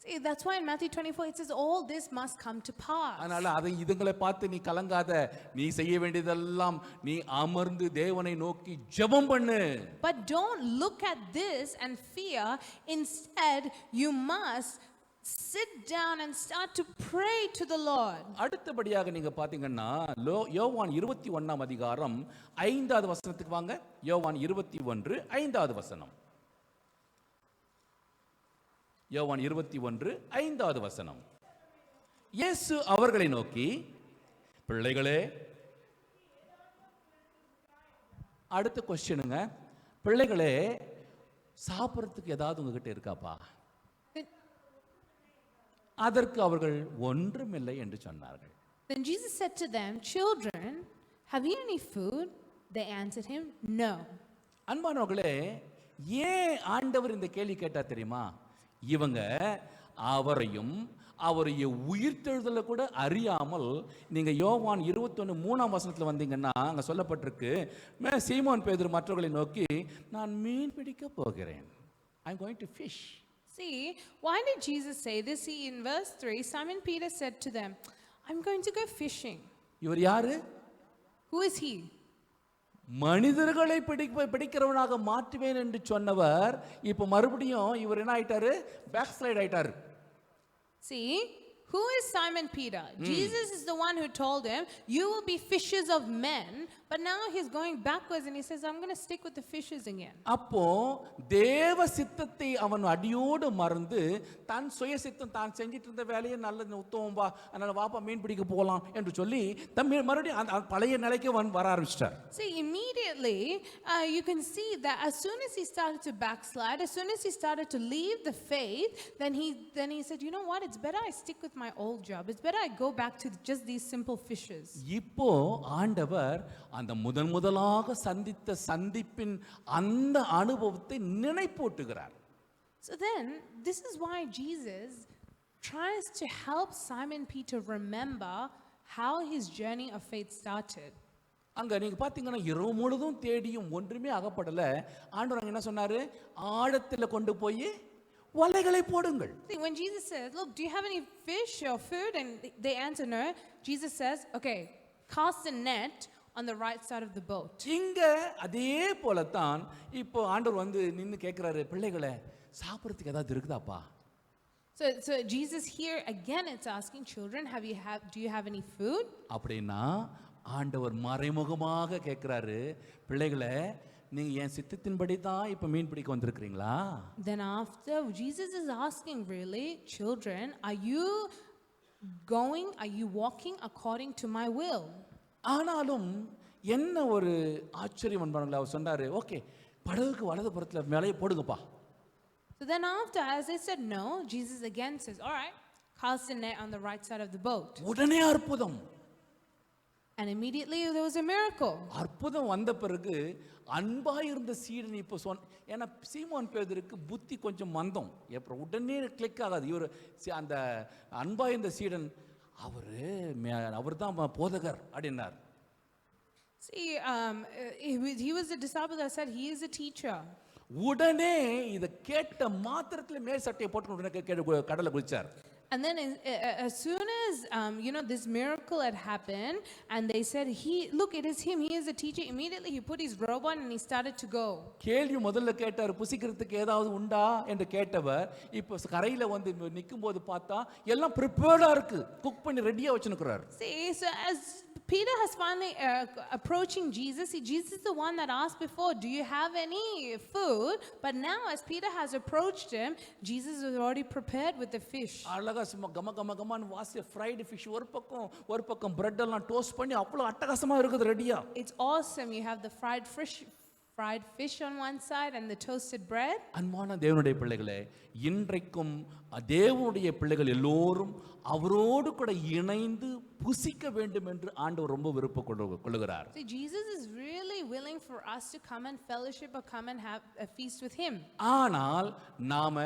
See, that's why in Matthew 24 it says all this must come to pass. அதனால அதை இதுங்களை பார்த்து நீ கலங்காத. நீ செய்ய வேண்டியதெல்லாம் நீ அமர்ந்து தேவனை நோக்கி ஜெபம் பண்ணு. But don't look at this and fear. Instead, you must sit down and start to pray to the Lord. அடுத்தபடியாக நீங்க பாத்தீங்கன்னா யோவான் 21 அதிகாரம் 5வது வசனத்துக்கு வாங்க. யோவான் 21 5வது வசனம். யோவான் 21 5வது வசனம். இயேசு அவர்களை நோக்கி, பிள்ளைகளே, அடுத்த கொஸ்டினுங்க, பிள்ளைகளே சாப்பிட்றதுக்கு ஏதாவது உங்ககிட்ட இருக்காப்பா? அதற்கு அவர்கள் ஒன்றுமில்லை என்று சொன்னார்கள். Then Jesus said to them, children, have you any food? They answered him, no. அன்பானவர்களே, ஏன் ஆண்டவர் இந்த கேள்வி கேட்டா தெரியுமா? இவங்க அவரையும் அவருடைய உயிர்த்தெழுதலை கூட அறியாமல், நீங்க யோவான் 21 3ஆம் வசனத்துல வந்தீங்கன்னா அங்க சொல்லப்பட்டிருக்கு, சீமோன் பேதுரு மற்றவர்களை நோக்கி, நான் மீன் பிடிக்க போகிறேன். I'm going to fish. See, why did Jesus say this? See, in verse 3, Simon Peter said to them, I'm going to go fishing. இவர் யாரு? Who is he? மனிதர்களை பிடிக்கிறவனாக மாற்றுவேன் என்று சொன்னவர் இப்ப மறுபடியும் இவர் என்ன ஆயிட்டாரு? பேக் ஸ்லைட் ஆயிட்டாரு. See, who is Simon Peter? Jesus is the one who told him, you will be fishers of men, but now he's going backwards and he says, I'm going to stick with the fishers again. அப்போ தேவ சித்தத்தை அவன் அடியோடு மறந்து தன் சுய சித்தம் தான் செஞ்சிட்டு இருந்த வேலையை நல்ல உத்தமம் வா, அதனால வாப்பா மீன் பிடிக்க போகலாம் என்று சொல்லி மறுபடியும் பழைய நிலைக்கு வர ஆரம்பிச்சிட்டார். See, immediately you can see that as soon as he started to backslide, as soon as he started to leave the faith, then he said, you know what, it's better I stick with my old job. It's better I go back to just these simple fishes. இப்போ ஆண்டவர் அந்த முதலாக சந்தித்த சந்திப்பின் அந்த அனுபவத்தை நினைப்பூட்டுகிறார். So then, this is why Jesus tries to help Simon Peter remember how his journey of faith started. அங்க நீங்க பாத்தீங்கன்னா இரவு முழுதும் தேடியும் ஒன்றுமே அகப்படல. ஆண்டவர் என்ன சொன்னாரு? ஆழத்துல கொண்டு போய் வலைகளை போடுங்கள். See, when Jesus says, look, do you have any fish or food? And they answer no. Jesus says, okay, cast a net on the right side of the boat. இங்க அதே போல தான் இப்போ ஆண்டவர் வந்து நின்னு கேக்குறாரு, பிள்ளைகளே சாப்பிடுறதுக்கு ஏதாவது இருக்குதாப்பா? So Jesus here again it's asking, children, do you have any food? அப்படினா ஆண்டவர் மறைமுகமாக கேக்குறாரு, பிள்ளைகளே நீங்க என் சித்தத்தின்படி தான் இப்ப மீன் பிடிக்க வந்திருக்கீங்களா? Then after Jesus is asking, really, children, are you walking according to my will? ஆனாலும் என்ன ஒரு ஆச்சரியம் என்பாங்களா, அவர் சொன்னாரு, ஓகே படகுக்கு வலது புறத்துல மேலே போடுங்கப்பா. So then after, as they said no, Jesus again says, all right, cast a net on the right side of the boat. உடனே அற்புதம். And immediately there was a miracle. அற்புதம் வந்த பிறகு அன்பா இருந்த சீடன் இப்போ ஏன்னா சீமோன் பேதுருக்கு புத்தி கொஞ்சம் மந்தம், அப்புறம் உடனே கிளிக் ஆகாது. இவர் அந்த அன்பா இருந்த சீடன் அவர் தான் போதகர் அப்படின்னார். See, he was a disciple that said he is a teacher. உடனே இதை கேட்ட மாத்திரத்துல மேல் சட்டையை போட்டு கடலை குளிச்சார். And then as soon as this miracle had happened and they said, look, it is him, he is a teacher, immediately he put his robe on and he started to go. கேள்வி முதல்ல கேட்டார், புசிக்கிறதுக்கு ஏதாவது உண்டா என்று கேட்டவர் இப்போ கரையில வந்து நிக்கும்போது பார்த்தா எல்லாம் ப்ரிப்பேர்டா இருக்கு, குக் பண்ணி ரெடியா வச்சிருக்கிறார். See, so as Peter has finally approaching Jesus. Jesus is the one that asked before, do you have any food? But now as Peter has approached him, Jesus was already prepared with the fish. அழகா சும்மா கமன்னு வாசிய ஃப்ரைட் ஃபிஷ் ஒரு பக்கம் பிரெட் எல்லாம் டோஸ்ட் பண்ணி அவ்வளவு அட்டகாசமா இருக்குது ரெடியா. It's awesome. You have the fried fish on one side and the toasted bread. அன்பான தேவனுடைய பிள்ளைகளே, இன்றைக்கும் தேவனுடைய பிள்ளைகள் எல்லோரும் அவரோடு கூட இணைந்து புசிக்க வேண்டும் என்று ஆண்டவர் ரொம்ப விருப்பம் கொள்ளுகிறார். See, Jesus is really willing for us to come and fellowship or come and have a feast with him. ஆனால் நாம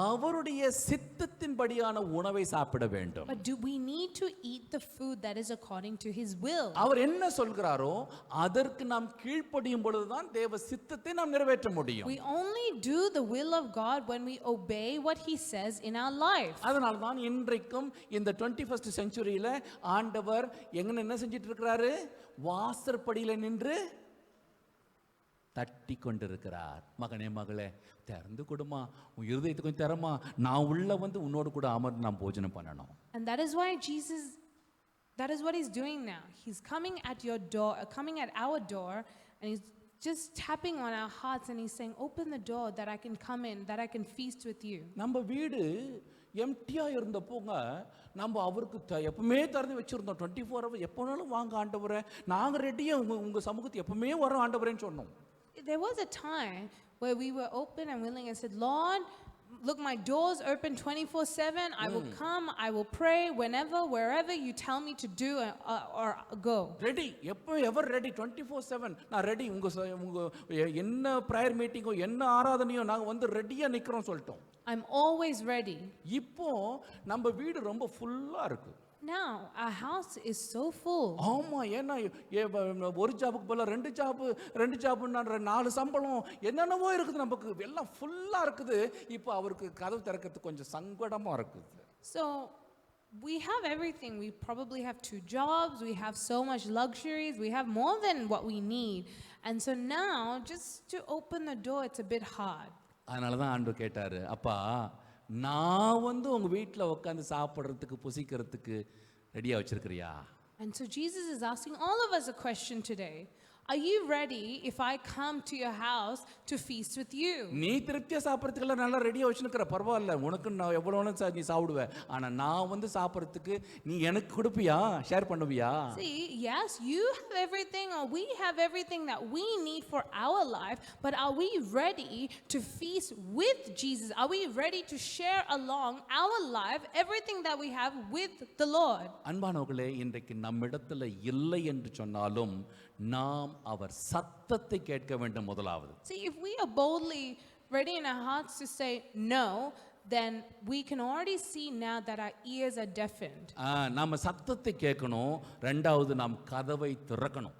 அவருடைய சித்தத்தின்படியான உணவை சாப்பிட வேண்டும். But do we need to eat the food that is according to his will? அவர் என்ன சொல்கிறாரோ அதற்கு நாம் கீழ்ப்படியும் பொழுதுதான் தேவ சித்தத்தை நாம் நிறைவேற்ற முடியும். We only do the will of God when we obey what he says in our life. அதனால தான் இன்றைக்கும் இந்த 21st செஞ்சுரியில ஆண்டவர் என்ன செஞ்சிட்டு இருக்கிறாரு? வாசற்படியில நின்று தட்டி கொண்டிருக்கிறார். மகனே மகளே, திறந்து கொடுமா, உன் இருதயத்தை கொஞ்சம் திறமா, நான் உள்ள வந்து உன்னோடு கூட அமர்ந்து நாம் போஜனம் பண்ணணும். And that is why Jesus, that is what he's doing now. He's coming at your door, coming at our door, and he's just tapping on our hearts and he's saying, open the door that I can come in, that I can feast with you. நம்ம வீடு எம்டியா இருந்தப்போங்க நம்ம அவருக்கு எப்பவுமே திறந்து வச்சிருந்தோம். 24 hours எப்போனாலும் வாங்க ஆண்டவரே, நாங்க ரெடியா உங்க சமூகத்துக்கு எப்பவுமே வரோம் ஆண்டவரேன்னு சொன்னோம். There was a time where we were open and willing and said, Lord, look, my door's open 24/7. I will come, I will pray whenever, wherever you tell me to do or go. Ready, எப்போ எவர் ரெடி, 24/7 நான் ரெடி. உங்க என்ன ப்ரேயர் மீட்டிங்கோ என்ன ஆராதனையோ நாங்க வந்து ரெடியா நிக்கிறோம் சொல்லிட்டோம். I'm always ready. இப்போ நம்ம வீடு ரொம்ப ஃபுல்லா இருக்கு. Now our house is so full. ஆமா, ஏன்னா ஒரு ஜாபுக்கு போல ரெண்டு ஜாப்னா 4 சம்பளம் என்னென்னவோ இருக்குது, நமக்கு எல்லாம் ஃபுல்லா இருக்குது. இப்போ அவருக்கு கதவு திறக்கிறதுக்கு கொஞ்சம் சங்கடமா இருக்குது. So we have everything. We probably have 2 jobs. We have so much luxuries. We have more than what we need. And so now just to open the door, it's a bit hard. அதனால தான் ஆண்டவர் கேட்டாரு, அப்பா நான் வந்து உங்க வீட்டில் உட்காந்து சாப்பிட்றதுக்கு புசிக்கிறதுக்கு ரெடியா வச்சிருக்கிறியா? And so Jesus is asking all of us a question today. Are you ready if I come to your house to feast with you? நீ திருப்தியா சாப்பிட்றதுக்கெல்லாம் நல்லா ரெடியா வச்சுருக்கிற, பரவாயில்ல, உனக்கு நான் எவ்வளோ நீ சாப்பிடுவேன். ஆனா நான் வந்து சாப்பிட்றதுக்கு நீ எனக்கு கொடுப்பியா, ஷேர் பண்ணுவியா? See, yes, you have everything or we have everything that we need for our life, but are we ready to feast with Jesus? Are we ready to share along our life everything that we have with the Lord? அன்பானவர்களே, இன்றைக்கு நம்மிடத்துல இல்லை என்று சொன்னாலும் நாம் அவர் சத்தத்தை கேட்க வேண்டும் முதலாவது. See, if we are boldly ready in our hearts to say no, then we can already see now that our ears are deafened. நாம சத்தத்தை கேட்கணும், ரெண்டாவது நாம் கதவை திறக்கணும்.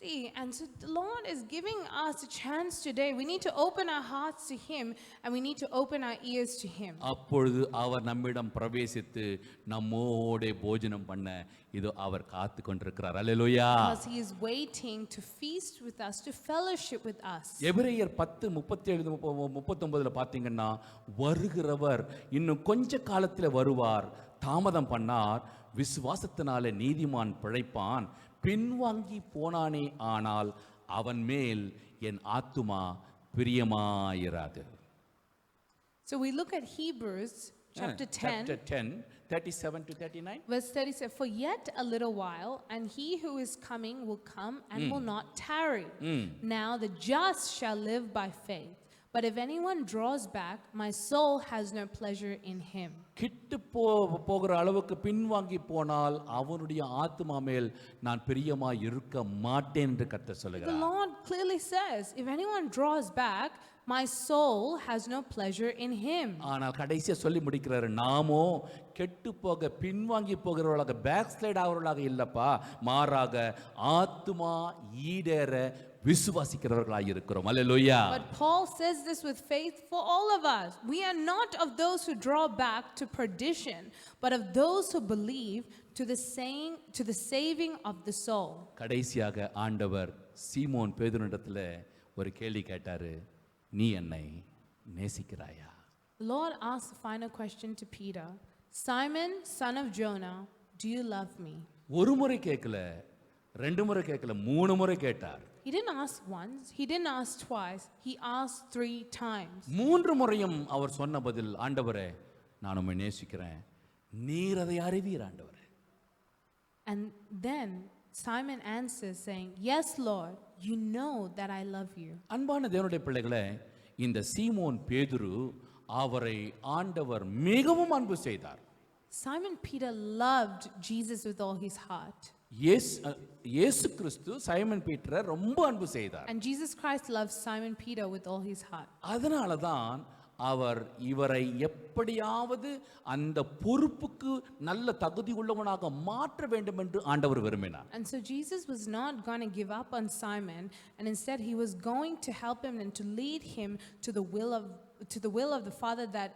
See, and so the Lord is giving us a chance today. We need to open our hearts to him and we need to open our ears to him. அப்பொழுது அவர் நம்மிடம் பிரவேசித்து நம்மோடே போஜனம் பண்ண இதோ அவர் காத்து கொண்டிருக்கிறார். அல்லேலூயா. Because he is waiting to feast with us, to fellowship with us. எபிரேயர் 10:37-39 பாத்தீங்கன்னா, வருகிறவர் இன்னும் கொஞ்ச காலத்தில் வருவார், தாமதம் பண்ணார், விசுவாசத்தினாலே நீதிமான் பிழைப்பான், பின்வாங்கி போனானே ஆனால் அவன் மேல் என் ஆத்துமா பிரியமாயிராது. So we look at Hebrews chapter 10 37-39. verse 37. For yet a little while, and he who is coming will come and will not tarry. Now the just shall live by faith. But if anyone draws back, my soul has no pleasure in him. கிட்டு போகிற அளவுக்கு பின்வாங்கி போனால் அவனுடைய ஆத்துமா மேல் நான் பிரியமாய் இருக்க மாட்டேன் என்று கர்த்தர் The சொல்கிறார். Lord clearly says, if anyone draws back, my soul has no pleasure in him. ஆனால் கடைசியா சொல்லி முடிக்கிறாரு, நாமோ கெட்டு போக பின்வாங்கி போகிறவர்களாக, பேக் ஸ்லைட் ஆகிறவர்களாக இல்லப்பா, மாறாக ஆத்துமா ஈடேற விசுவாசிக்கிறவர்களாக இருக்கிறோம். அல்லேலூயா. But Paul says this with faith for all of us. We are not of those who draw back to perdition, but of those who believe to the saving of the soul. கடைசியாக ஆண்டவர் சீமோன் பேதுருவிடத்தில் ஒரு கேள்வி கேட்டாரு, நீ என்னை நேசிக்கிறாயா? The Lord asked the final question to Peter, Simon, son of Jonah, do you love me? ஒரு முறை கேட்கல, 2 முறை கேட்கல, 3 முறை கேட்டார். He didn't ask once, he didn't ask twice, he asked 3 times. 3 முறையும் அவர் சொன்ன பதில், ஆண்டவரே நான் உம்மை நேசிக்கிறேன், நீர் அதை அறிவீர் ஆண்டவரே. And then Simon answers saying, yes Lord, you know that I love you. அன்பான தேவனுடைய பிள்ளைகளே, இந்த சீமோன் பேதுரு அவரை ஆண்டவர் மிகவும் அன்பு செய்தார். Simon Peter loved Jesus with all his heart. இயேசு கிறிஸ்து சைமன் பீட்டரை ரொம்ப அன்பு செய்தார். And Jesus Christ loved Simon Peter with all his heart. அதனால தான் அவர் இவரை எப்படியாவது அந்த பொறுப்புக்கு நல்ல தகுதி உள்ளவனாக மாற்ற வேண்டும் என்று ஆண்டவர் விரும்பினார். And so Jesus was not going to give up on Simon, and instead he was going to help him and to lead him to the will of the Father that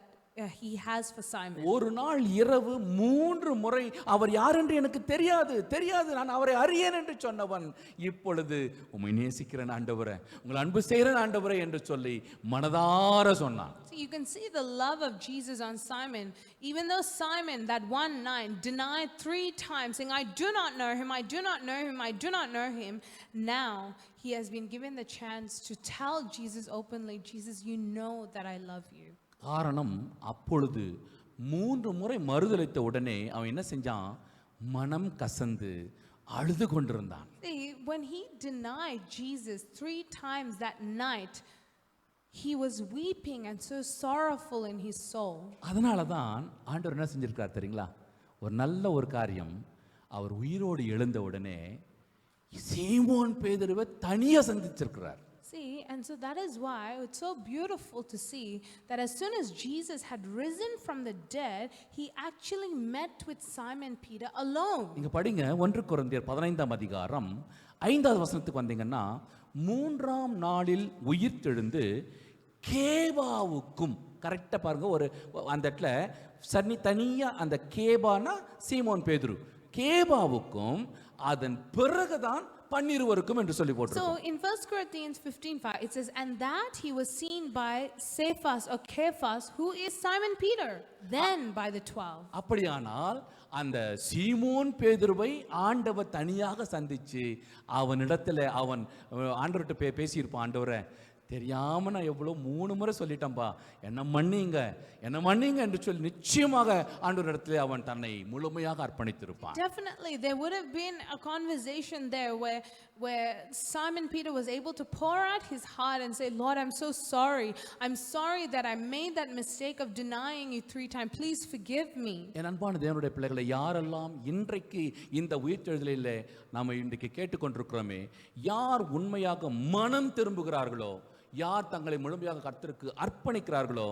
he has for Simon. ஒரு நாள் இரவு 3 முறை அவர் யார் என்று எனக்கு தெரியாது நான் அவரை அறியேன் என்று சொன்னவன் இப்பொழுது உம்மை நேசிக்கிறேன் ஆண்டவரே, உங்கள் அன்பு செய்கிறேன் ஆண்டவரே என்று சொல்லி மனதார சொன்னான். So you can see the love of Jesus on Simon, even though Simon that one night denied 3 times, saying, I do not know him, I do not know him, I do not know him. Now he has been given the chance to tell Jesus openly, Jesus, you know that I love you. காரணம் அப்பொழுது 3 முறை மறுதலித்த உடனே அவன் என்ன செஞ்சான்? மனம் கசந்து அழுது கொண்டிருந்தான். See, when he denied Jesus 3 times that night, he was weeping and so sorrowful in his soul. அதனால தான் ஆண்டவர் என்ன செஞ்சிருக்கார் தெரியுங்களா? ஒரு நல்ல ஒரு காரியம், அவர் உயிரோடு எழுந்த உடனே சீமோன் பேதுருவை தனியா சந்திச்சிருக்கிறார். See, and so that is why it's so beautiful to see that as soon as Jesus had risen from the dead, he actually met with Simon Peter alone. இங்க படிங்க 1 கொரிந்தியர் 15ஆம் அதிகாரம் 5வது வசனத்துக்கு வந்தீங்கன்னா, 3ஆம் நாளில் உயிர்த்தெழுந்து கேபாவுக்கும், கரெக்டா பாருங்க, ஒரு அந்த இடத்துல தனியா அந்த கேபானா சீமோன் பேதுரு, கேபாவுக்கும் அதன் பிறகுதான் பன்னிருவருக்கும் என்று சொல்லி போட்டிருக்கோம். So in 1 Corinthians 15:5 it says, and that he was seen by Cephas or Cephas, who is Simon Peter, then by the 12. அப்படியானால் அந்த சீமோன் பேதுருவை ஆண்டவர் தனியாக சந்திச்சு அவனிடத்துல அவன் ஆண்டவர்கிட்ட பேசியிருப்பான், ஆண்டவரே தெரியாம நான் எவ்வளோ 3 முறை சொல்லிட்டேன்பா, என்ன மன்னிங்க என்று சொல்லி நிச்சயமாக ஆண்டவரிடத்திலே அவன் தன்னை முழுமையாக அர்ப்பணித்திருப்பான். Definitely there would have been a conversation there where Simon Peter was able to pour out his heart and say, Lord, I'm so sorry. I'm sorry that I made that mistake of denying you 3 times. Please forgive me. என் அன்பான தேவனுடைய பிள்ளைகளை, யாரெல்லாம் இன்றைக்கு இந்த உயிர்த்தெழுதலிலே நாம இன்றைக்கு கேட்டுக்கொண்டிருக்கிறோமே, யார் உண்மையாக மனம் திரும்புகிறார்களோ, யார் தங்களை முழுமையாக கர்த்தருக்கு அர்ப்பணிக்கிறார்களோ,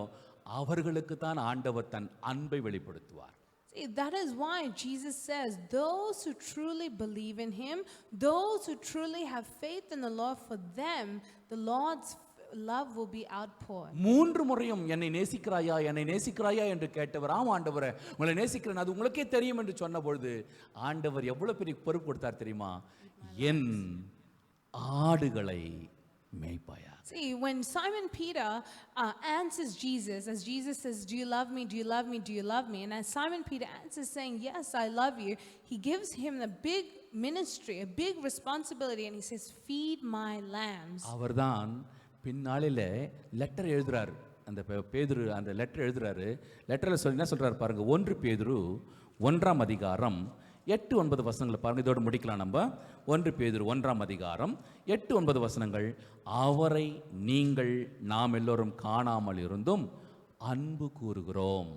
அவர்களுக்கு தான் ஆண்டவர் தன் அன்பை வெளிப்படுத்துவார். See, that is why Jesus says, those who truly believe in him, those who truly have faith in the Lord, for them the Lord's love will be outpoured. 3 முறையும் என்னை நேசிக்கிறாயா என்று கேட்டவர், ஆம் ஆண்டவரே உங்களை நேசிக்கிறேன், அது உங்களுக்கே தெரியும் என்று சொன்ன பொழுது ஆண்டவர் எவ்வளவு பெரிய பொறுப்பு கொடுத்தார் தெரியுமா? என் ஆடுகளை மேய்ப்பாயா. See, when Simon Peter answers Jesus, as Jesus says, do you love me, do you love me, do you love me? And as Simon Peter answers saying, yes, I love you, he gives him a big ministry, a big responsibility, and he says, feed my lambs. அவர்தான் பின்னாளில லெட்டர் எழுதுறாரு, அந்த பேதுரு அந்த லெட்டர் எழுதுறாரு. லெட்டர்ல சொல்லி என்ன சொல்றாரு பாருங்க, 1 பேதுரு 1ஆம் அதிகாரம் 8-9 வசனங்களை பாருங்க, இதோடு முடிக்கலாம் நம்ம. 1 பேதுரு 1ஆம் அதிகாரம் 8-9 வசனங்கள். அவரை நீங்கள் நாம் எல்லோரும் காணாமல் இருந்தும் அன்பு கூறுகிறோம்.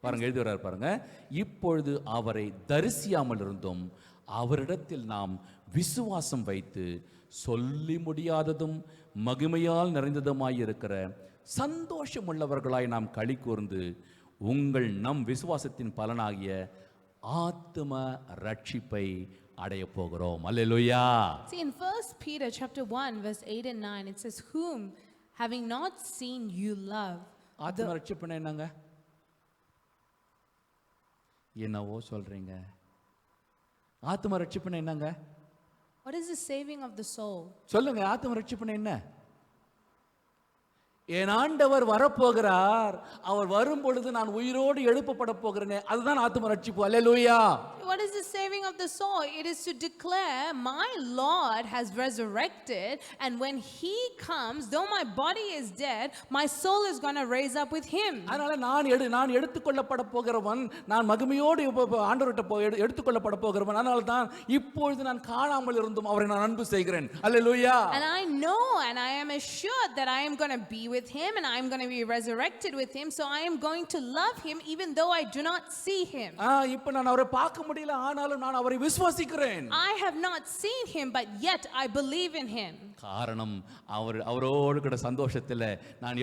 பாருங்க எழுதுகிறார் பாருங்க, இப்பொழுது அவரை தரிசியாமல் இருந்தும் அவரிடத்தில் நாம் விசுவாசம் வைத்து சொல்லி முடியாததும் மகிமையால் நிறைந்ததுமாயிருக்கிற சந்தோஷமுள்ளவர்களாய் நாம் களி கூர்ந்து உங்கள் நம் விசுவாசத்தின் பலனாகிய ஆத்தும ரட்சிப்பை அடைய போகிறோம். அல்லேலூயா. See, in 1 Peter chapter 1 verse 8 and 9 it says, whom having not seen you love. ஆத்தும ரட்சிப்புனா என்னங்க? என்னவோ சொல்றீங்க. ஆத்தும ரட்சிப்புனா என்னங்க? What is the saving of the soul? சொல்லுங்க, ஆத்தும ரட்சிப்புனா என்ன? என் ஆண்டவர் வரப்போகிறார், அவர் வரும் பொழுது நான் உயிரோடு எழுப்பப்பட போகிறேன், அதுதான் ஆத்தும ரட்சிப்பு. அல்லேலூயா. What is the saving of the soul? It is to declare my Lord has resurrected, and when he comes, though my body is dead, my soul is going to raise up with him. அதனால நான் எடுத்துக்கொள்ளப்பட போகிறவன், நான் மகிமையோடு ஆண்டவர்கிட்ட எடுத்துக்கொள்ளப்பட போகிறவன். அதனால தான் இப்பொழுது நான் காணாமல் இருந்தும் அவரை நான் அன்பு செய்கிறேன். அல்லேலூயா. And I know and I am assured that I am going to be with with him and I'm going to be resurrected with him, so I am going to love him even though I do not see him. இப்போ நான் அவரை பார்க்க முடியல, ஆனாலும் நான் அவரை விசுவாசிக்கிறேன். I have not seen him, but yet I believe in him. காரணம் அவரோடு கூட சந்தோஷத்தில் நான்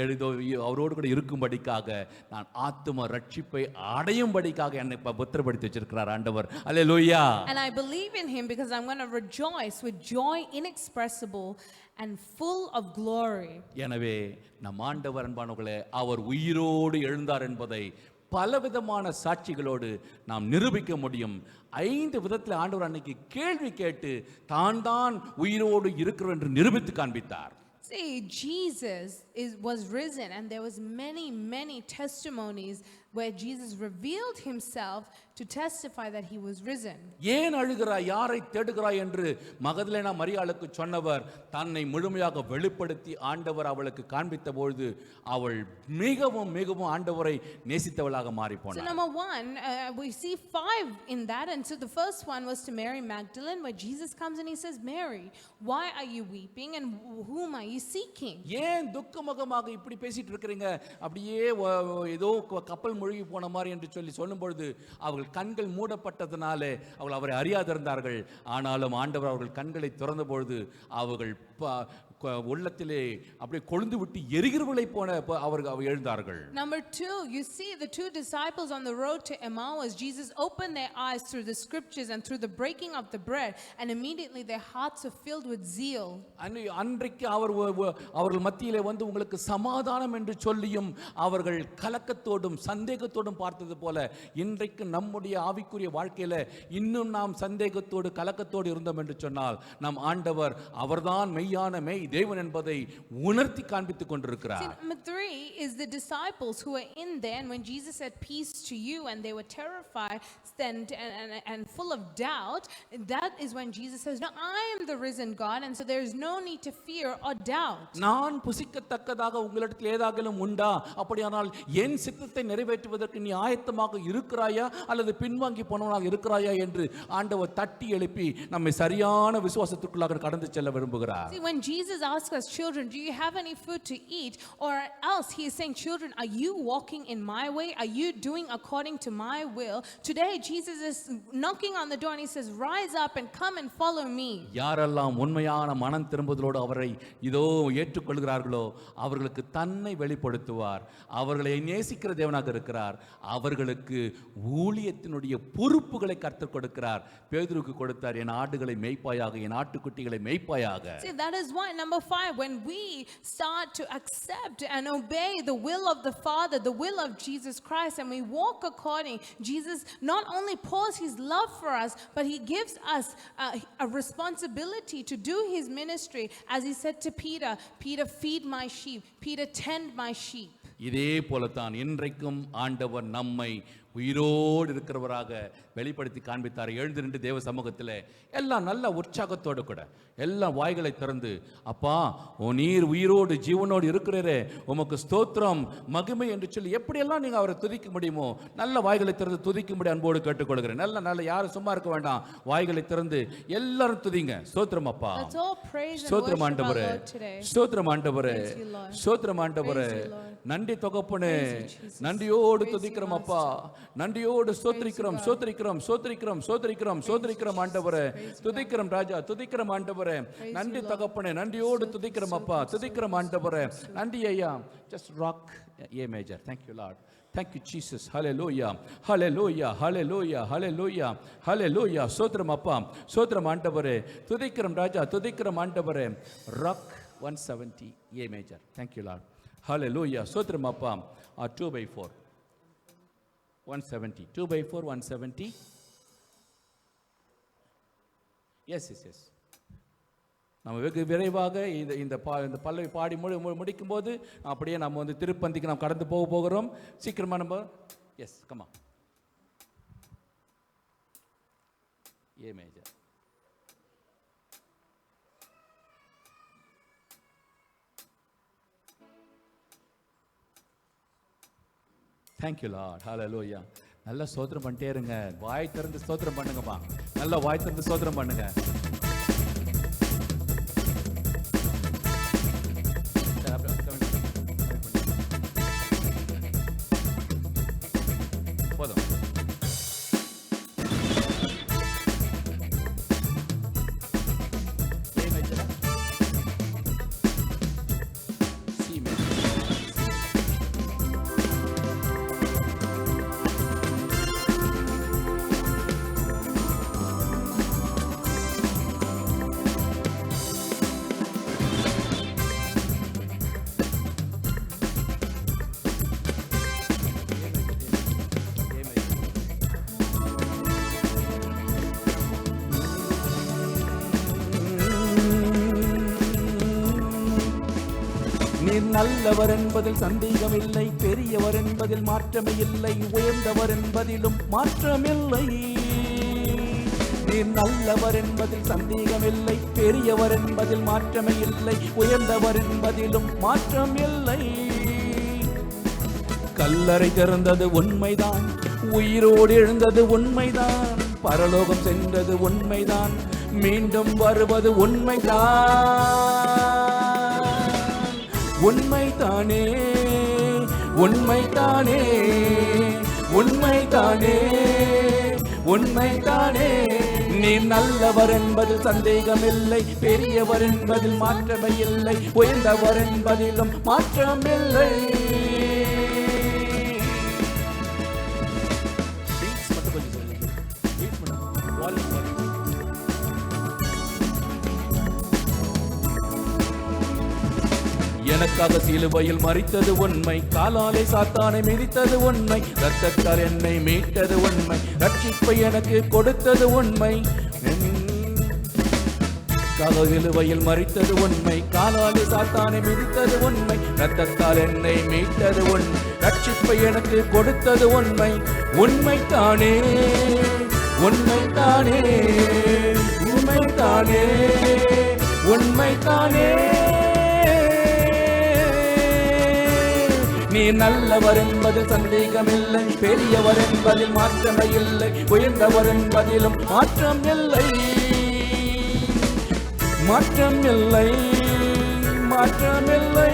அவரோடு கூட இருக்கும்படிக்காக, நான் ஆத்தும ரட்சிப்பை அடையும்படிக்காக என்னை பத்திரப்படுத்தி வச்சிருக்கிறார் ஆண்டவர். அல்லேலூயா. And I believe in him because I'm going to rejoice with joy inexpressible and full of glory. எனவே நம் ஆண்டவர் அன்பானவர்களே, அவர் உயிரோடு எழுந்தார் என்பதை பலவிதமான சாட்சிகளோடு நாம் நிரூபிக்க முடியும். 5 விதத்தில் ஆண்டவர் அன்னைக்கு கேள்வி கேட்டு தான் உயிரோடு இருக்கிறோம் என்று நிரூபித்து காண்பித்தார். See, Jesus was risen, and there was many testimonies where Jesus revealed himself to testify that he was risen. ஏன் அழுகிறாய், யாரை தேடுகிறாய் என்று மகதலேனா மரியாளுக்கு சொன்னவர் தன்னை முழுமையாக வெளிப்படுத்தி ஆண்டவர் அவளுக்கு காண்பித்த பொழுது அவள் மிகவும் ஆண்டவரை நேசித்தவளாக மாறி So போனாள். number one, we see 5 in that, and so the first one was to Mary Magdalene, where Jesus comes and he says, Mary, why are you weeping and whom are you seeking? ஏன் துக்கமுகமாக இப்படி பேசிட்டு இருக்கிறீங்க, அப்படியே ஏதோ கப்பல் மூழ்கி போன மாதிரி என்று சொல்லும் பொழுது அவர்கள் கண்கள் மூடப்பட்டதனாலே அவர்கள் அவரை அறியாதிருந்தார்கள். ஆனாலும் ஆண்டவர் அவர்கள் கண்களை திறந்த பொழுது அவர்கள் உள்ளத்திலே அப்படியே கொழுந்து விட்டு எரிகிறவளை போன அவர்கள் எழுந்தார்கள். Number 2, you see the 2 disciples on the road to Emmaus. Jesus opened their eyes through the scriptures and through the breaking of the bread, and immediately their hearts are filled with zeal. அன்றைக்கு அவர்கள் மத்தியிலே வந்து உங்களுக்கு சமாதானம் என்று சொல்லியும் அவர்கள் கலக்கத்தோடும் சந்தேகத்தோடும் பார்த்தது போல இன்றைக்கு நம்முடைய ஆவிக்குரிய வாழ்க்கையில இன்னும் நாம் சந்தேகத்தோடு கலக்கத்தோடு இருந்தோம் என்று சொன்னால் நம் ஆண்டவர் அவர்தான் மெய்யான மெய் தேவன் என்பதை உணர்த்தி காண்பித்துக் கொண்டிருக்கிறார். Number 3 is the disciples who were in there, and when Jesus said peace to you and they were terrified and full of doubt, that is when Jesus says, no, I am the risen God, and so there is no need to fear or doubt. நான் புசிக்கத்தக்கதாக உங்களிடத்தில் ஏதாகிலும் உண்டா, அப்படியானால் என் சித்தத்தை நிறைவேற்றுவதற்கு நீ ஆயத்தமாக இருக்கிறாயா அல்லது பின்வாங்கி போனவனாக இருக்கிறாயா என்று ஆண்டவர் தட்டி எழுப்பி நம்மை சரியான விசுவாசத்துக்குள்ளாக கடந்து செல்ல விரும்புகிறார். See, when Jesus asks us, children, do you have any food to eat? Or else he is saying, children, are you walking in my way? Are you doing according to my will? Today Jesus is knocking on the door and he says, rise up and come and follow me. யாரெல்லாம் உண்மையான மனம் திரும்புதலோடு அவரை இதோ ஏற்றுக்கொள்கிறார்களோ அவர்களுக்கு தன்னை வெளிப்படுத்துவார். அவர்களை நேசிக்கிற தேவனாக இருக்கிறார். அவர்களுக்கு ஊழியத்தினுடைய பொறுப்புகளை கர்த்தர் கொடுக்கிறார். பேதுருக்கு கொடுத்தார், என் ஆடுகளை மேய்ப்பாயாக, என் ஆட்டுக்குட்டிகளை மேய்ப்பாயாக. See, that is why number 5, when we start to accept and obey the will of the Father, the will of Jesus Christ, and we walk according, Jesus not only pours his love for us, but he gives us a responsibility to do his ministry. As he said to Peter, Peter, feed my sheep. Peter, tend my sheep. இதே போலத்தான் இன்றைக்கும் ஆண்டவர் நம்மை உயிரோடு இருக்கிறவராக வெளிப்படுத்தி காண்பித்தார். எழுந்து நின்று தேவ சமூகத்தில் எல்லாம் நல்ல உற்சாகத்தோடு கூட எல்லாம் வாய்களை திறந்து, அப்பா நீர் உயிரோடு ஜீவனோடு இருக்கிறீரே, உமக்கு ஸ்தோத்திரம் மகிமை என்று சொல்லி எப்படியெல்லாம் நீங்கள் அவரை துதிக்க முடியுமோ நல்ல வாய்களை திறந்து துதிக்கும்படி அன்போடு கேட்டுக்கொள்கிறேன். நல்ல யாரும் சும்மா இருக்க வேண்டாம், வாய்களை திறந்து எல்லாரும் துதிங்க. ஸ்தோத்திரம் அப்பா, ஸ்தோத்திரம் ஆண்டவரே, ஸ்தோத்திரம் ஆண்டவரே, ஸ்தோத்திரம் ஆண்டவரே, நன்றி தகப்பனே, நன்றியோடு துதிக்கிறோம் அப்பா, நன்றியோடு ஸ்தோத்திரிக்கிறோம், ஸ்தோத்திரிக்கிறோம், ஸ்தோத்திரிக்கிறோம், ஸ்தோத்திரிக்கிறோம், ஸ்தோத்திரிக்கிறோம் ஆண்டவரே, துதிக்கிறோம் ராஜா, துதிக்கிறோம் ஆண்டவரே, நன்றி தகப்பனே, நன்றியோடு துதிக்கிறோம் அப்பா, துதிக்கிறோம் ஆண்டவரே, நன்றி ஐயா. Just rock A major. Thank you Lord. Thank you Jesus. Hallelujah. Hallelujah. Hallelujah. Hallelujah. Hallelujah. ஸ்தோத்திரம் அப்பா, ஸ்தோத்திரம் ஆண்டவரே, துதிக்கிறோம் ராஜா, துதிக்கிறோம் ஆண்டவரே. Rock 170 A major. Thank you Lord. Hallelujah. ஸ்தோத்திரம் அப்பா. 2/4 170. 2/4 170. Yes. நம்ம வெகு விரைவாக இந்த பல்லவி பாடி முடிக்கும் போது அப்படியே நம்ம வந்து திருப்பந்திக்கு நாம் கடந்து போகிறோம். சீக்கிரமா நம்ம S comma A major. Thank you Lord. Hallelujah. நல்லா ஸ்தோத்திரம் பண்ணிட்டே இருங்க, வாய் திறந்து ஸ்தோத்திரம் பண்ணுங்கப்பா, நல்லா வாய் திறந்து ஸ்தோத்திரம் பண்ணுங்க. நீர் நல்லவர் என்பதில் சந்தேகமில்லை, பெரியவர் என்பதில் மாற்றமே இல்லை, உயர்ந்தவர் என்பதிலும் மாற்றமில்லை. நீர் நல்லவர் என்பதில் சந்தேகமில்லை, பெரியவர் என்பதில் மாற்றமே இல்லை, உயர்ந்தவர் என்பதிலும் மாற்றமில்லை. கல்லறை திறந்தது உண்மைதான், உயிரோடு எழுந்தது உண்மைதான், பரலோகம் சென்றது உண்மைதான், மீண்டும் வருவது உண்மைதான். உண்மைதானே, உண்மைதானே, உண்மைதானே, உண்மைதானே. நீ நல்லவர் என்பதில் சந்தேகமில்லை, பெரியவர் என்பதில் மாற்றமே இல்லை, உயர்ந்தவர் என்பதிலும் மாற்றமில்லை. எனக்காக சிலுவையில் மரித்தது உண்மை, காலாலை சாத்தானை மிதித்தது உண்மை, ரத்தத்தால் என்னை மீட்டது உண்மை, ரட்சிப்பை எனக்கு கொடுத்தது உண்மை. சிலுவையில் மரித்தது உண்மை, காலாலை சாத்தானை மிதித்தது உண்மை, ரத்தத்தால் என்னை மீட்டது உண்மை, ரட்சிப்பை எனக்கு கொடுத்தது உண்மை. உண்மைதானே, உண்மைதானே, உண்மைதானே, உண்மைதானே. நீ நல்லவர் என்பதில் சந்தேகமில்லை, பெரியவர் என்பதில் மாற்றமே இல்லை, உயர்ந்தவர் என்பதிலும் மாற்றம் இல்லை, மாற்றம் இல்லை, மாற்றம் இல்லை.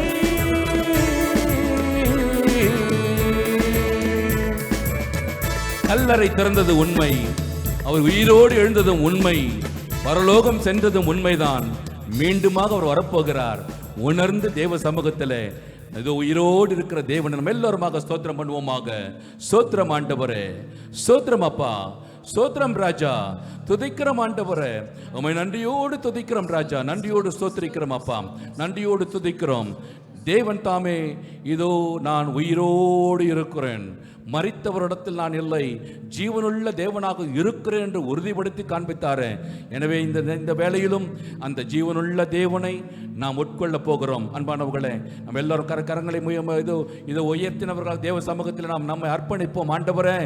கல்லறை திறந்தது உண்மை, அவர் உயிரோடு எழுந்ததும் உண்மை, பரலோகம் சென்றதும் உண்மைதான், மீண்டுமாக அவர் வரப்போகிறார். உணர்ந்து தேவ சமூகத்தில் இதோ உயிரோடு இருக்கிற தேவன் நம்ம எல்லோருமாக ஸ்தோத்திரம் பண்ணுவோமாக. ஸ்தோத்திரம் ஆண்டவரே, ஸ்தோத்திரம் அப்பா, ஸ்தோத்திரம் ராஜா, துதிக்கிறோம் ஆண்டவரே, உம்மை நன்றியோடு துதிக்கிறோம் ராஜா, நன்றியோடு ஸ்தோத்திரிக்கிறோம் அப்பா, நன்றியோடு துதிக்கிறோம். தேவன் தாமே இதோ நான் உயிரோடு இருக்கிறேன், மரித்தவரிடத்தில் நான் இல்லை, ஜீவனுள்ள தேவனாக இருக்கிறேன் என்று உறுதிப்படுத்தி காண்பித்தாரே. எனவே இந்த வேளையிலும் அந்த ஜீவனுள்ள தேவனை நாம் உட்கொள்ள போகிறோம். அன்பானவர்களே, நம்ம எல்லாரும் கரங்களை இதோ உயர்த்தினவர்கள் தேவ சமூகத்தில் நாம் நம்மை அர்ப்பணிப்போம். ஆண்டவரே,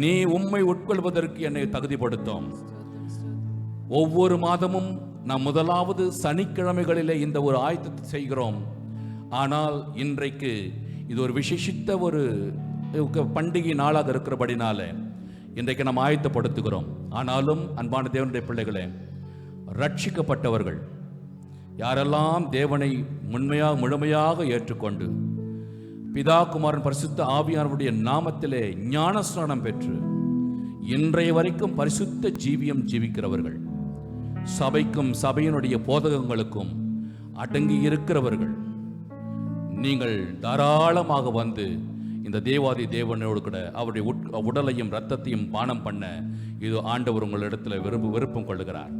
நீ உம்மை உட்கொள்வதற்கு என்னை தகுதிப்படுத்தும். ஒவ்வொரு மாதமும் நாம் முதலாவது சனிக்கிழமைகளிலே இந்த ஒரு ஆயத்தத்தை செய்கிறோம். ஆனால் இன்றைக்கு இது ஒரு விசேஷித்த ஒரு பண்டிகை நாளாக இருக்கிறபடினால இன்றைக்கு நாம் ஆயத்தப்படுத்துகிறோம். ஆனாலும் அன்பான தேவனுடைய பிள்ளைகளே, ரட்சிக்கப்பட்டவர்கள் யாரெல்லாம் தேவனை முழுமையாக ஏற்றுக்கொண்டு பிதா குமாரன் பரிசுத்த ஆவியானவருடைய நாமத்திலே ஞானஸ்நானம் பெற்று இன்றைய வரைக்கும் பரிசுத்த ஜீவியம் ஜீவிக்கிறவர்கள், சபைக்கும் சபையினுடைய போதகங்களுக்கும் அடங்கி இருக்கிறவர்கள், நீங்கள் தாராளமாக வந்து இந்த தேவாதி தேவனோடு கூட அவருடைய உடலையும் இரத்தத்தையும் பானம் பண்ண இது ஆண்டவர் உங்களிடத்தில் விருப்பம் கொள்ளுகிறார்.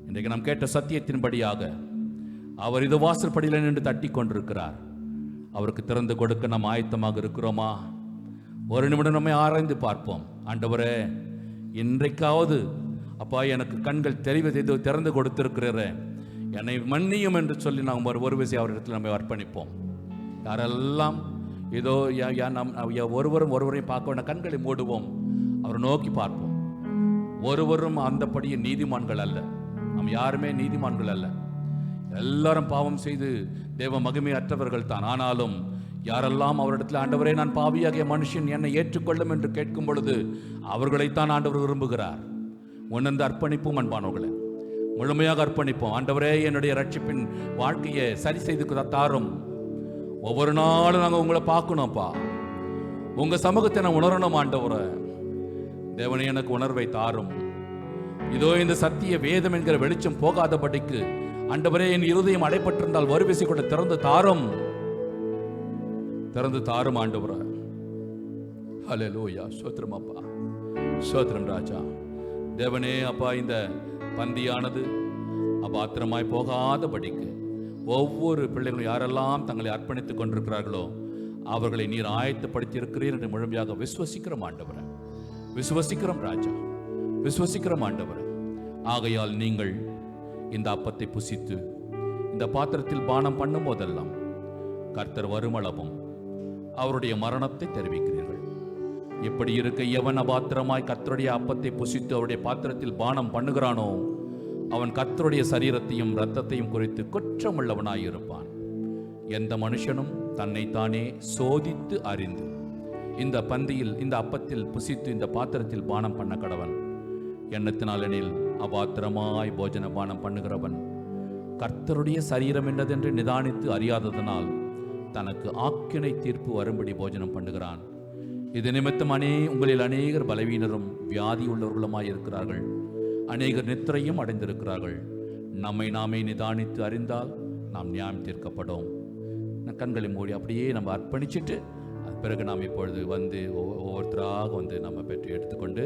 இன்றைக்கு நாம் கேட்ட சத்தியத்தின்படியாக அவர் இது வாசற்படியில் நின்று தட்டி கொண்டிருக்கிறார். அவருக்கு திறந்து கொடுக்க நாம் ஆயத்தமாக இருக்கிறோமா? ஒரு நிமிடம் நம்மை ஆராய்ந்து பார்ப்போம். ஆண்டவரே, இன்றைக்காவது அப்பா எனக்கு கண்கள் திறந்து கொடுத்திருக்கிறேன், என்னை மன்னியும் என்று சொல்லி நாம் ஒரு விசை அவரிடத்தில் நம்மை அர்ப்பணிப்போம். யாரெல்லாம் இதோ ஒருவரையும் பார்க்க வேண்டாம், கண்களை மூடுவோம், அவரை நோக்கி பார்ப்போம். ஒருவரும் அந்தபடியே நீதிமான்கள் அல்ல, நாம் யாருமே நீதிமான்கள் அல்ல, எல்லாரும் பாவம் செய்து தேவ மகிமை அற்றவர்கள் தான். ஆனாலும் யாரெல்லாம் அவரிடத்தில் ஆண்டவரே நான் பாவியாகிய மனுஷன் என்னை ஏற்றுக்கொள்ளும் என்று கேட்கும் பொழுது அவர்களைத்தான் ஆண்டவர் விரும்புகிறார். உணர்ந்து அர்ப்பணிப்போம் அன்பானவர்களே, முழுமையாக அர்ப்பணிப்போம். ஆண்டவரே, என்னுடைய ரட்சிப்பின் வாழ்க்கையை சரி செய்து தாரும். ஒவ்வொரு நாளும் நாங்கள் உங்களை பார்க்கணும்ப்பா, உங்கள் சமூகத்தை நான் உணரணும். ஆண்டவரே, தேவனை எனக்கு உணர்வை தாரும். இதோ இந்த சத்திய வேதம் என்கிற வெளிச்சம் போகாதபடிக்கு ஆண்டவரே என் இருதயம் அடைப்பட்டிருந்தால் வருவிசை கூட திறந்து தாரும், திறந்து தாரும் ஆண்டவரே. ஹல்லேலூயா. ஸ்தோத்திரம் அப்பா, ஸ்தோத்திரம் ராஜா. தேவனே அப்பா, இந்த பந்தியானது அபாத்திரமாய் போகாதபடிக்கு ஒவ்வொரு பிள்ளைகளும் யாரெல்லாம் தங்களை அர்ப்பணித்துக் கொண்டிருக்கிறார்களோ அவர்களை நீர் ஆயத்தப்படுத்தி இருக்கிறீர் என்று முழுமையாக விசுவசிக்கிறோம் ஆண்டவரே, விசுவசிக்கிறோம் ராஜா, விசுவசிக்கிறோம் ஆண்டவரே. ஆகையால் நீங்கள் இந்த அப்பத்தை புசித்து இந்த பாத்திரத்தில் பானம் பண்ணும் போதெல்லாம் கர்த்தர் வருமளவும் அவருடைய மரணத்தை தெரிவிக்கிறீர்கள். இப்படி இருக்க எவன் அபாத்திரமாய் கர்த்தருடைய அப்பத்தை புசித்து அவருடைய பாத்திரத்தில் பானம் பண்ணுகிறானோ அவன் கர்த்தருடைய சரீரத்தையும் இரத்தத்தையும் குறித்து குற்றமுள்ளவனாய் இருப்பான். எந்த மனுஷனும் தன்னைத்தானே சோதித்து அறிந்து இந்த பந்தியில் இந்த அப்பத்தில் புசித்து இந்த பாத்திரத்தில் பானம் பண்ண கடவன். எண்ணத்தினாலெனில் அபாத்திரமாய் போஜன பானம் பண்ணுகிறவன் கர்த்தருடைய சரீரம் என்னதென்று நிதானித்து அறியாததனால் தனக்கு ஆக்கினை தீர்ப்பு வரும்படி போஜனம் பண்ணுகிறான். இது நிமித்தம் உங்களில் அநேகர் பலவீனரும் வியாதி உள்ளவர்களுமாய் இருக்கிறார்கள், அநேகர் நித்திரையும் அடைந்திருக்கிறார்கள். நம்மை நாமே நிதானித்து அறிந்தால் நாம் நியாயம் தீர்க்கப்படும். கண்களை மூடி அப்படியே நம்ம அர்ப்பணிச்சுட்டு அது பிறகு நாம் இப்பொழுது வந்து ஒவ்வொருத்தராக வந்து நம்ம பெற்று எடுத்துக்கொண்டு